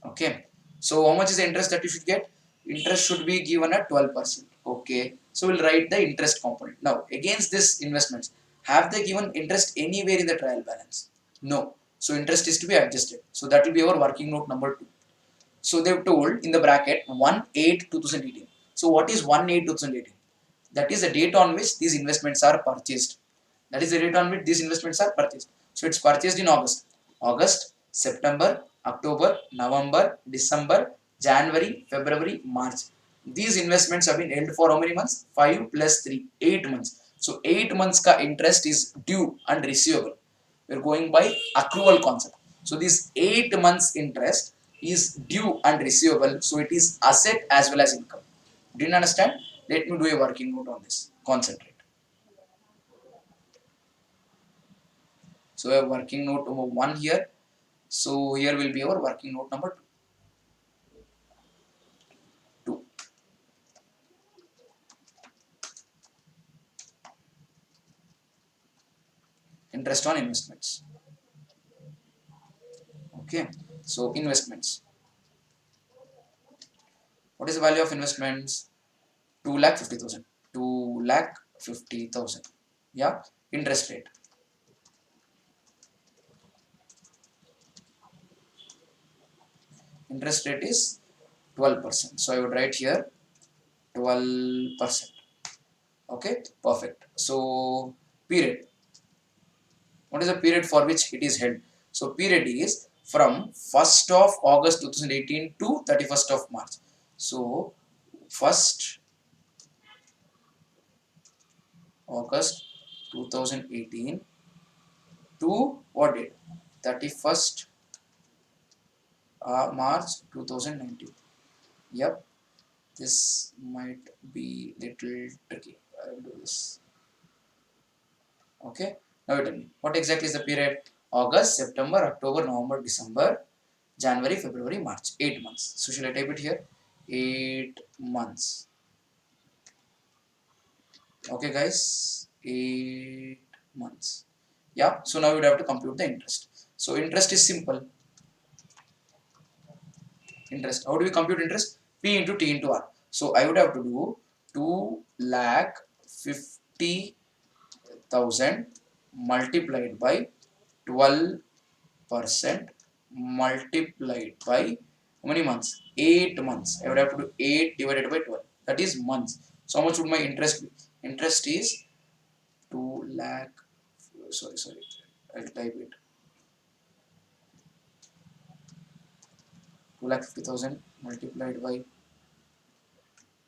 Okay. So how much is the interest that you should get? Interest should be given at 12%. Okay. So we'll write the interest component. Now against this investments, have they given interest anywhere in the trial balance? No. So interest is to be adjusted. So that will be our working note number 2. So they've told in the bracket 1/8/2018. So what is 1/8/2018? That is the date on which these investments are purchased. That is the date on which these investments are purchased. So it's purchased in August. August, September, October, November, December, January, February, March. These investments have been held for how many months? 5 plus 3, 8 months. So 8 months ka interest is due and receivable. We are going by accrual concept. So this 8 months interest is due and receivable. So it is asset as well as income. Didn't understand? Let me do a working note on this. Concentrate. So we have working note number 1 here. So here will be our working note number 2. Interest on investments. Okay. So investments. What is the value of investments? 2,50,000. 2,50,000. 50,000. Yeah, interest rate. Interest rate is 12%. So I would write here 12%. Okay, perfect. So period. What is the period for which it is held? So period is from 1st of August 2018 to 31st of March. So 1st August 2018 to what date? 31st March 2019. Yep, this might be little tricky. I will do this. Okay, now tell me what exactly is the period? August, September, October, November, December, January, February, March. 8 months. So should I type it here? 8 months. Okay, guys, 8 months. Yeah, so now you would have to compute the interest. So interest is simple. Interest. How do we compute interest? P into T into R. So I would have to do 2,50,000 multiplied by 12% multiplied by how many months? 8 months. I would have to do 8 divided by 12. That is months. So how much would my interest be? Interest is 2 lakh. Sorry. I'll type it. 2,50,000 multiplied by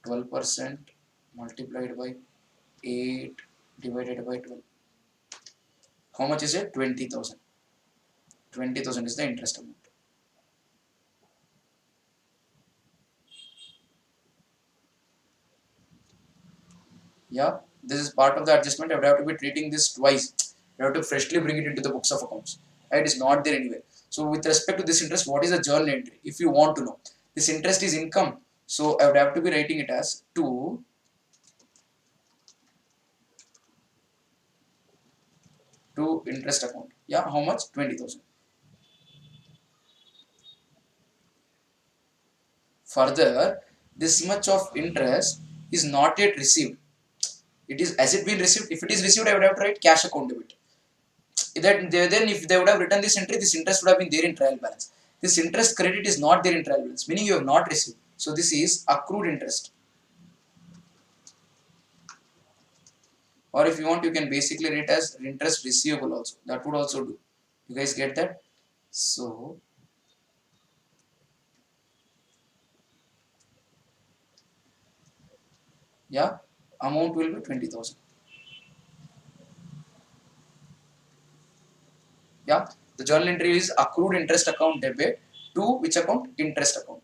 12% multiplied by 8 divided by 12. How much is it? 20,000. 20,000 is the interest amount. Yeah, this is part of the adjustment. I would have to be treating this twice. I have to freshly bring it into the books of accounts. Right? It is not there anywhere. So with respect to this interest, what is the journal entry? If you want to know, this interest is income. So I would have to be writing it as to interest account. Yeah, how much? 20,000. Further, this much of interest is not yet received. It is as it been received. If it is received, I would have to write cash account debit. Then if they would have written this entry, this interest would have been there in trial balance. This interest credit is not there in trial balance, meaning you have not received. So this is accrued interest. Or if you want, you can basically write as interest receivable also. That would also do. You guys get that? So yeah, amount will be 20,000. Yeah, the journal entry is accrued interest account debit to which account? Interest account.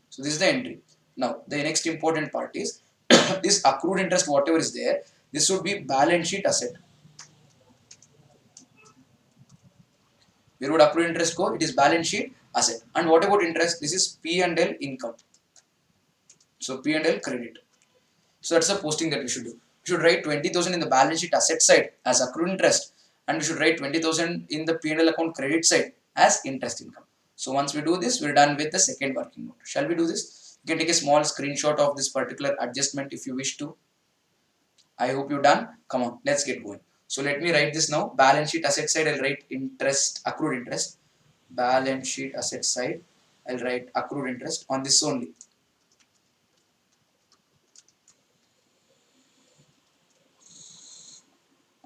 So this is the entry. Now the next important part is this accrued interest, whatever is there, this should be balance sheet asset. Where would accrued interest go? It is balance sheet asset. And what about interest? This is P and L income. So P and L credit. So that's the posting that we should do. We should write 20,000 in the balance sheet asset side as accrued interest, and we should write 20,000 in the P and L account credit side as interest income. So once we do this, we're done with the second working note. Shall we do this? You can take a small screenshot of this particular adjustment if you wish to. I hope you're done. Come on, let's get going. So let me write this now. Balance sheet asset side, I'll write interest, accrued interest. Balance sheet asset side, I'll write accrued interest on this only.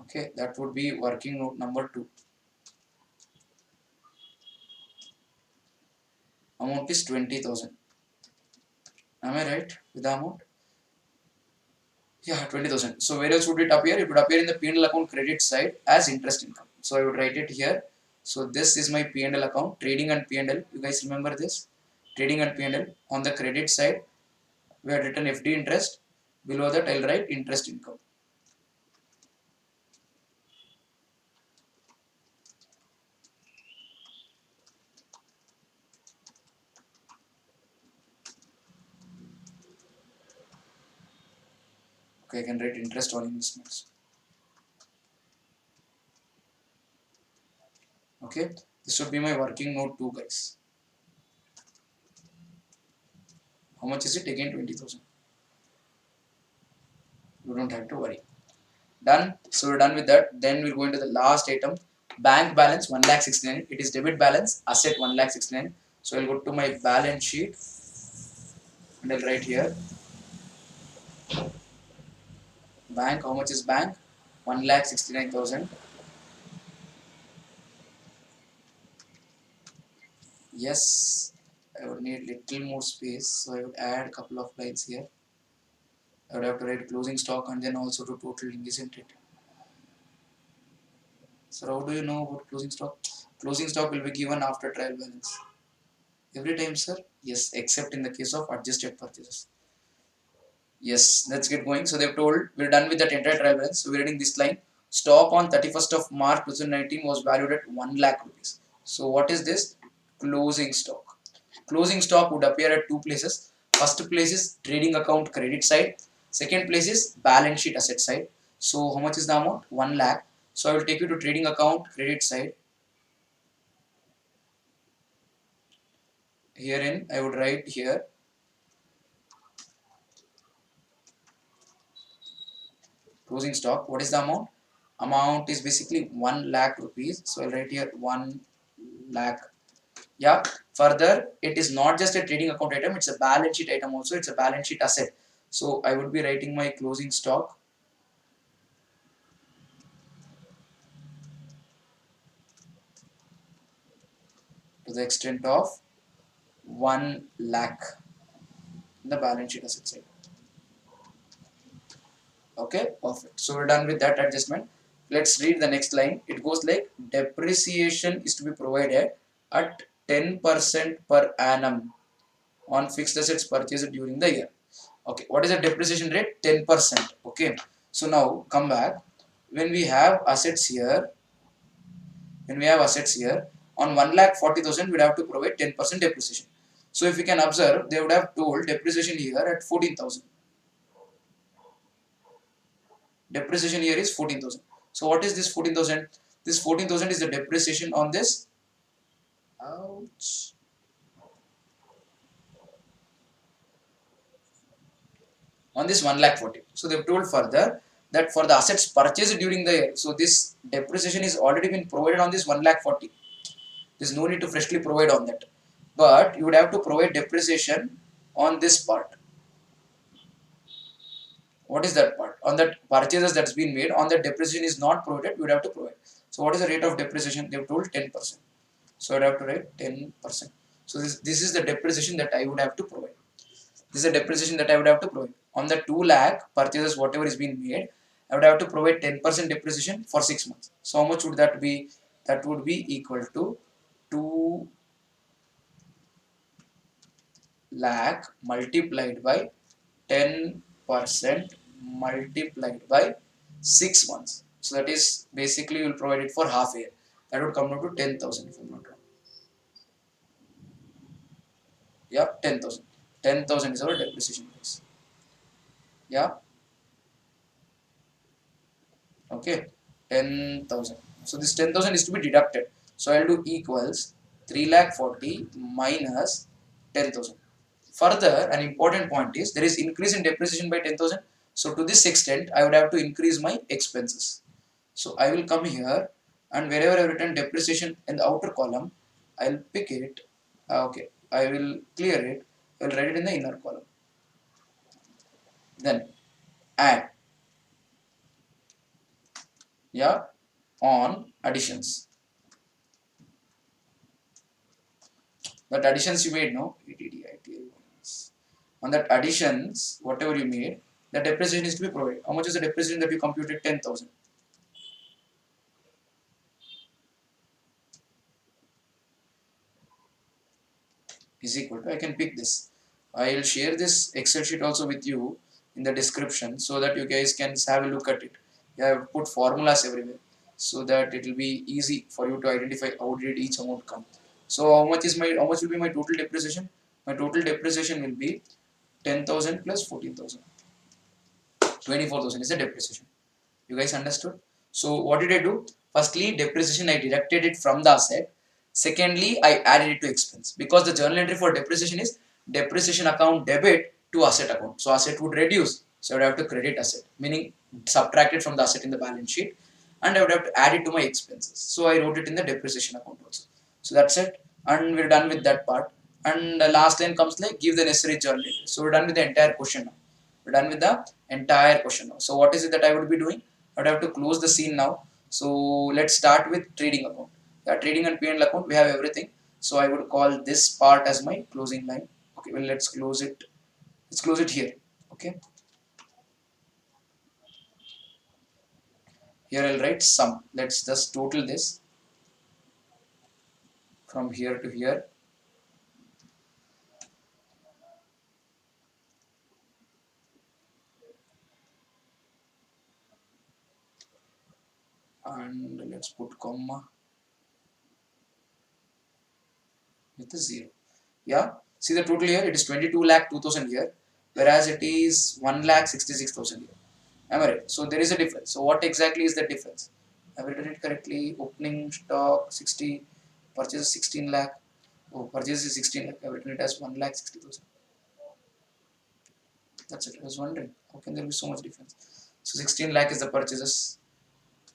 Okay, that would be working note number 2. Amount is 20,000. Am I right with the amount? Yeah, 20,000. So where else would it appear? It would appear in the P&L account credit side as interest income. So I would write it here. So this is my P&L account, trading and P&L. You guys remember this? Trading and P&L. On the credit side, we had written FD interest. Below that, I'll write interest income. Okay, I can write interest on investments. Okay, this should be my working note 2, guys. How much is it? Again, 20,000. You don't have to worry. Done. So we're done with that. Then we'll go into the last item. Bank balance 1,69,000. It is debit balance. Asset 1,69,000. So I'll go to my balance sheet and I'll write here bank. How much is bank? 1,69,000. Yes, I would need little more space, so I would add a couple of lines here. I would have to write closing stock and then also to totaling, isn't it? So how do you know about closing stock? Closing stock will be given after trial balance. Every time, sir? Yes, except in the case of adjusted purchases. Yes, let's get going. So they've told we're done with that entire trial balance. So we're reading this line. Stock on 31st of March 2019 was valued at 1 lakh rupees. So what is this? Closing stock. Closing stock would appear at two places. First place is trading account credit side. Second place is balance sheet asset side. So how much is the amount? 1 lakh. So I will take you to trading account credit side. Herein I would write here closing stock. What is the amount? Amount is basically 1 lakh rupees. So I'll write here 1 lakh. Yeah. Further, it is not just a trading account item, it's a balance sheet item also. It's a balance sheet asset. So I would be writing my closing stock to the extent of 1 lakh in the balance sheet asset side. Okay, perfect. So we're done with that adjustment. Let's read the next line. It goes like depreciation is to be provided at 10% per annum on fixed assets purchased during the year. Okay, what is the depreciation rate? 10%. Okay, so now come back. When we have assets here, on 1,40,000, we'd have to provide 10% depreciation. So if you can observe, they would have told depreciation here at 14,000. Depreciation here is 14,000. So what is this 14,000? This 14,000 is the depreciation on this. Ouch. On this 1,40,000. So they've told further that for the assets purchased during the year, so this depreciation is already been provided on this 1,40,000. There's no need to freshly provide on that. But you would have to provide depreciation on this part. What is that part? On that purchases that's been made, on that depreciation is not provided, you would have to provide. So what is the rate of depreciation? They've told 10%. So I'd have to write 10%. So this is the depreciation that I would have to provide. This is the depreciation that I would have to provide. On the 2 lakh purchases, whatever is being made, I would have to provide 10% depreciation for 6 months. So how much would that be? That would be equal to 2 lakh multiplied by 10% multiplied by 6 months. So that is basically you will provide it for half a year. That would come down to 10,000 if I'm not wrong. Yeah, 10,000. 10,000 is our depreciation price. Yeah, okay, 10,000. So this 10,000 is to be deducted. So I'll do equals 3 lakh 40 minus 10,000. Further, an important point is there is increase in depreciation by 10,000. So to this extent, I would have to increase my expenses. So I will come here and wherever I have written depreciation in the outer column, I'll pick it. Okay, I will clear it. I will write it in the inner column. Then add, yeah, on additions. That additions you made, no? On that additions, whatever you made, the depreciation is to be provided. How much is the depreciation that you computed? 10,000. Is equal to, I can pick this. I'll share this Excel sheet also with you in the description so that you guys can have a look at it. I have put formulas everywhere so that it will be easy for you to identify how did each amount come. So how much will be my total depreciation? My total depreciation will be 10,000 plus 14,000. 24,000 is the depreciation. You guys understood? So what did I do? Firstly, depreciation I deducted it from the asset. Secondly, I added it to expense because the journal entry for depreciation is depreciation account debit to asset account. So asset would reduce. So I would have to credit asset, meaning subtract it from the asset in the balance sheet, and I would have to add it to my expenses. So I wrote it in the depreciation account also. So that's it, and we're done with that part. And the last line comes like give the necessary journal entry. So we're done with the entire question now. We're done with the entire question now. So what is it that I would be doing? I would have to close the scene now. So let's start with trading account. Yeah, trading and P&L account, we have everything. So I would call this part as my closing line. Okay, well, let's close it. Let's close it here. Okay, here I'll write sum. Let's just total this from here to here. And let's put comma with a 0. Yeah, see the total here, it is 22 lakh 2000 here, whereas it is 1 lakh 66,000 here. Am I right? So there is a difference. So what exactly is the difference? Have I written it correctly? Opening stock 60, purchase 16 lakh. Oh, purchase is 16 lakh. I've written it as 1 lakh 60,000. That's it. I was wondering, how can there be so much difference? So 16 lakh is the purchases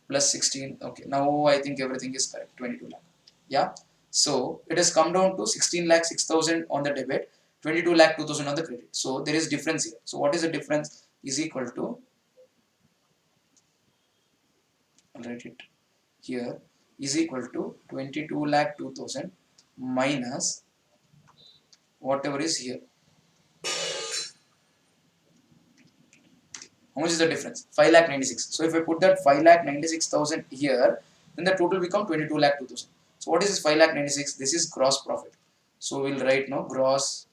plus 16. Okay, now I think everything is correct. 22 lakh. Yeah. So it has come down to 16 lakh 6,000 on the debit, 22 lakh 2,000 on the credit. So there is difference here. So what is the difference? Is equal to, I'll write it here, is equal to 22 lakh 2,000 minus whatever is here. How much is the difference? 5 lakh 96. So if I put that 5 lakh 96,000 here, then the total become 22 lakh 2,000. So what is this 5 lakh 96? This is gross profit. So we'll write now gross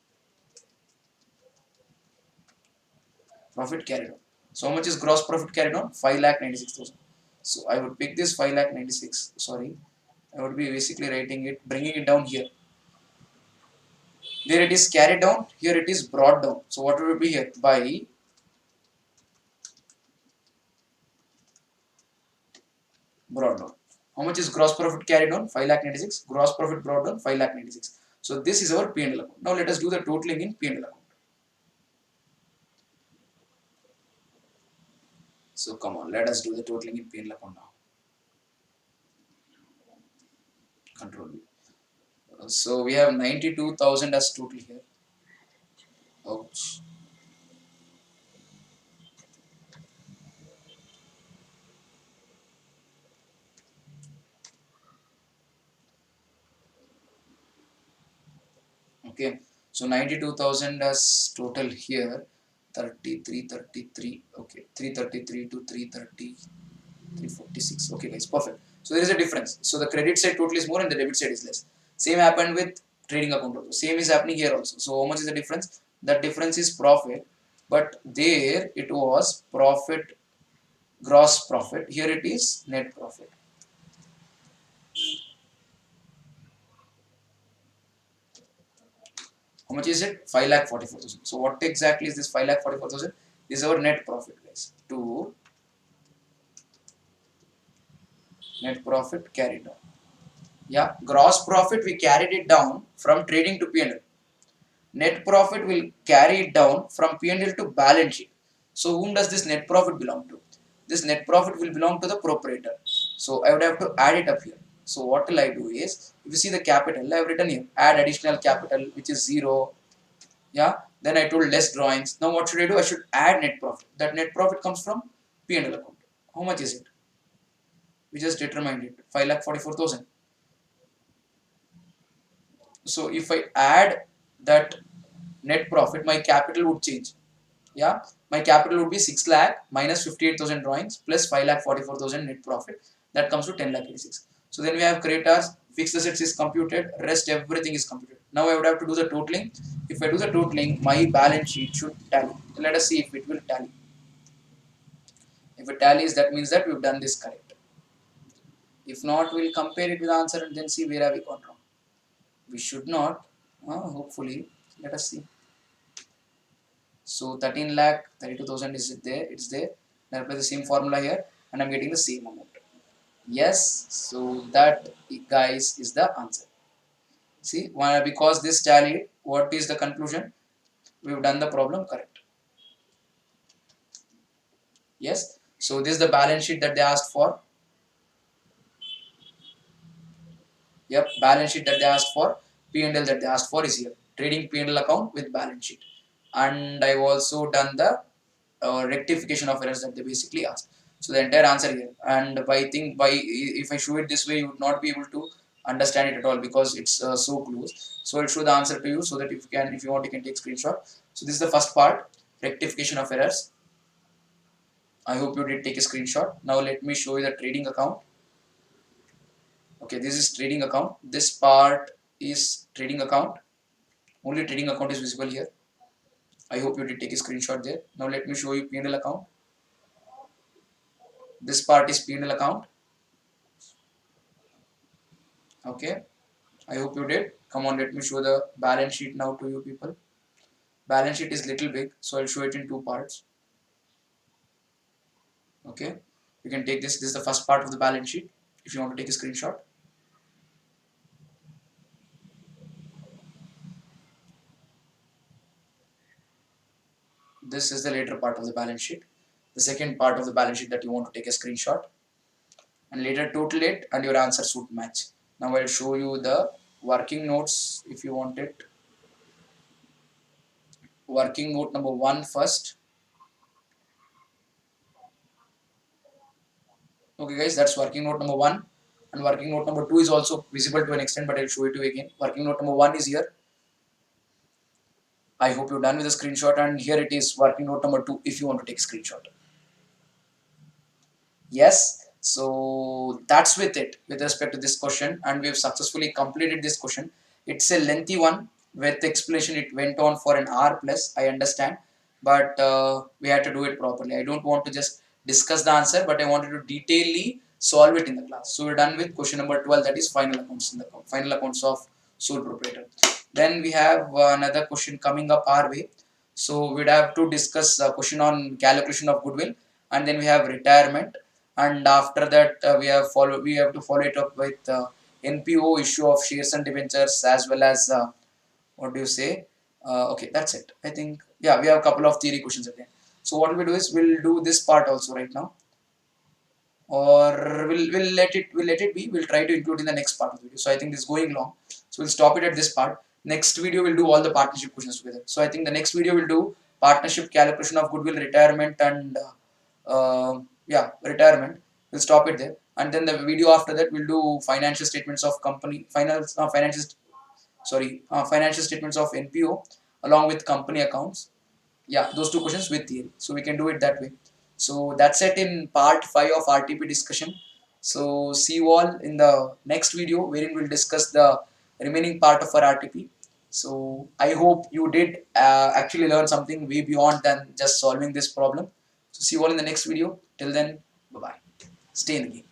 profit carried on. So how much is gross profit carried on? 5 lakh 96,000. So I would pick this 5 lakh 96. Sorry, I would be basically writing it, bringing it down here. There it is carried down. Here it is brought down. So what would it be here? By brought down. How much is gross profit carried on? 5 lakh 96. Gross profit brought down 5 lakh 96. So this is our P&L account. Now let us do the totaling in P&L account. So come on, let us do the totaling in P&L account now. Control V. So we have 92,000 as total here. Ouch. Okay. So 92,000 as total here. 33. Okay. 333 to 330. 346. Okay, guys, perfect. So there is a difference. So the credit side total is more and the debit side is less. Same happened with trading account also. Same is happening here also. So how much is the difference? That difference is profit, but there it was profit, gross profit. Here it is net profit. How much is it? 5 lakh 44,000. So what exactly is this 5 lakh 44,000? This is our net profit, guys. To net profit carried down. Yeah, gross profit we carried it down from trading to P&L. Net profit will carry it down from P&L to balance sheet. So whom does this net profit belong to? This net profit will belong to the proprietor. So I would have to add it up here. So what will I do is, if you see the capital, I have written here, add additional capital, which is 0. Yeah. Then I told less drawings. Now what should I do? I should add net profit. That net profit comes from P&L account. How much is it? We just determined it. 5,44,000. So if I add that net profit, my capital would change. Yeah, my capital would be 6 lakh minus 58,000 drawings plus 5 lakh 44,000 net profit. That comes to 10 lakh 86. So then we have creditors, fixed assets is computed, rest everything is computed. Now I would have to do the totaling. If I do the totaling, my balance sheet should tally. Let us see if it will tally. If it tallies, that means that we've done this correct. If not, we'll compare it with the answer and then see where have we gone wrong. We should not. Hopefully, let us see. So 13 lakh 32,000 is there. It's there. I apply the same formula here, and I'm getting the same amount. Yes. So that, guys, is the answer. See, why? Because this tallied. What is the conclusion? We've done the problem correct. Yes, so this is the balance sheet that they asked for. Yep, balance sheet that they asked for, P&L that they asked for is here. Trading P&L account with balance sheet. And I've also done the rectification of errors that they basically asked. So the entire answer here. And if I show it this way, you would not be able to understand it at all because it's so close. So I'll show the answer to you so that if you want, you can take screenshot. So this is the first part, rectification of errors. I hope you did take a screenshot. Now let me show you the trading account. Okay, this is trading account. This part is trading account. Only trading account is visible here. I hope you did take a screenshot there. Now let me show you P&L account. This part is P&L account. Okay, I hope you did. Come on, let me show the balance sheet now to you people. Balance sheet is little big, so I'll show it in two parts. Okay, you can take this. This is the first part of the balance sheet. If you want to take a screenshot. This is the later part of the balance sheet. The second part of the balance sheet that you want to take a screenshot. And later total it and your answer should match. Now I'll show you the working notes if you want it. Working note number 1 first. Okay guys, that's working note number 1, and working note number 2 is also visible to an extent, but I'll show it to you again. Working note number 1 is here. I hope you're done with the screenshot, and here it is, working note number 2 if you want to take a screenshot. Yes, so that's with it with respect to this question, and we've successfully completed this question. It's a lengthy one with explanation. It went on for an hour plus, I understand, but we had to do it properly. I don't want to just discuss the answer, but I wanted to detailedly solve it in the class. So we're done with question number 12, that is final accounts in the final accounts of sole proprietor. Then we have another question coming up our way. So we'd have to discuss a question on calculation of goodwill, and then we have retirement, and after that we have to follow it up with NPO, issue of shares and debentures, as well as what do you say? Okay, that's it. I think, yeah, we have a couple of theory questions again. So what we'll do is we'll do this part also right now, or we'll let it be. We'll try to include in the next part of the video. So I think this is going long, so we'll stop it at this part. Next video we'll do all the partnership questions together. So I think the next video we'll do partnership, calculation of goodwill, retirement, and yeah, retirement. We'll stop it there, and then the video after that we'll do financial statements of company, financial statements of NPO along with company accounts. Yeah, those two questions with theory, so we can do it that way. So that's it in part 5 of RTP discussion. So see you all in the next video, wherein we'll discuss the remaining part of our RTP. So I hope you did actually learn something way beyond than just solving this problem. So see you all in the next video. Till then, bye bye, stay in the game.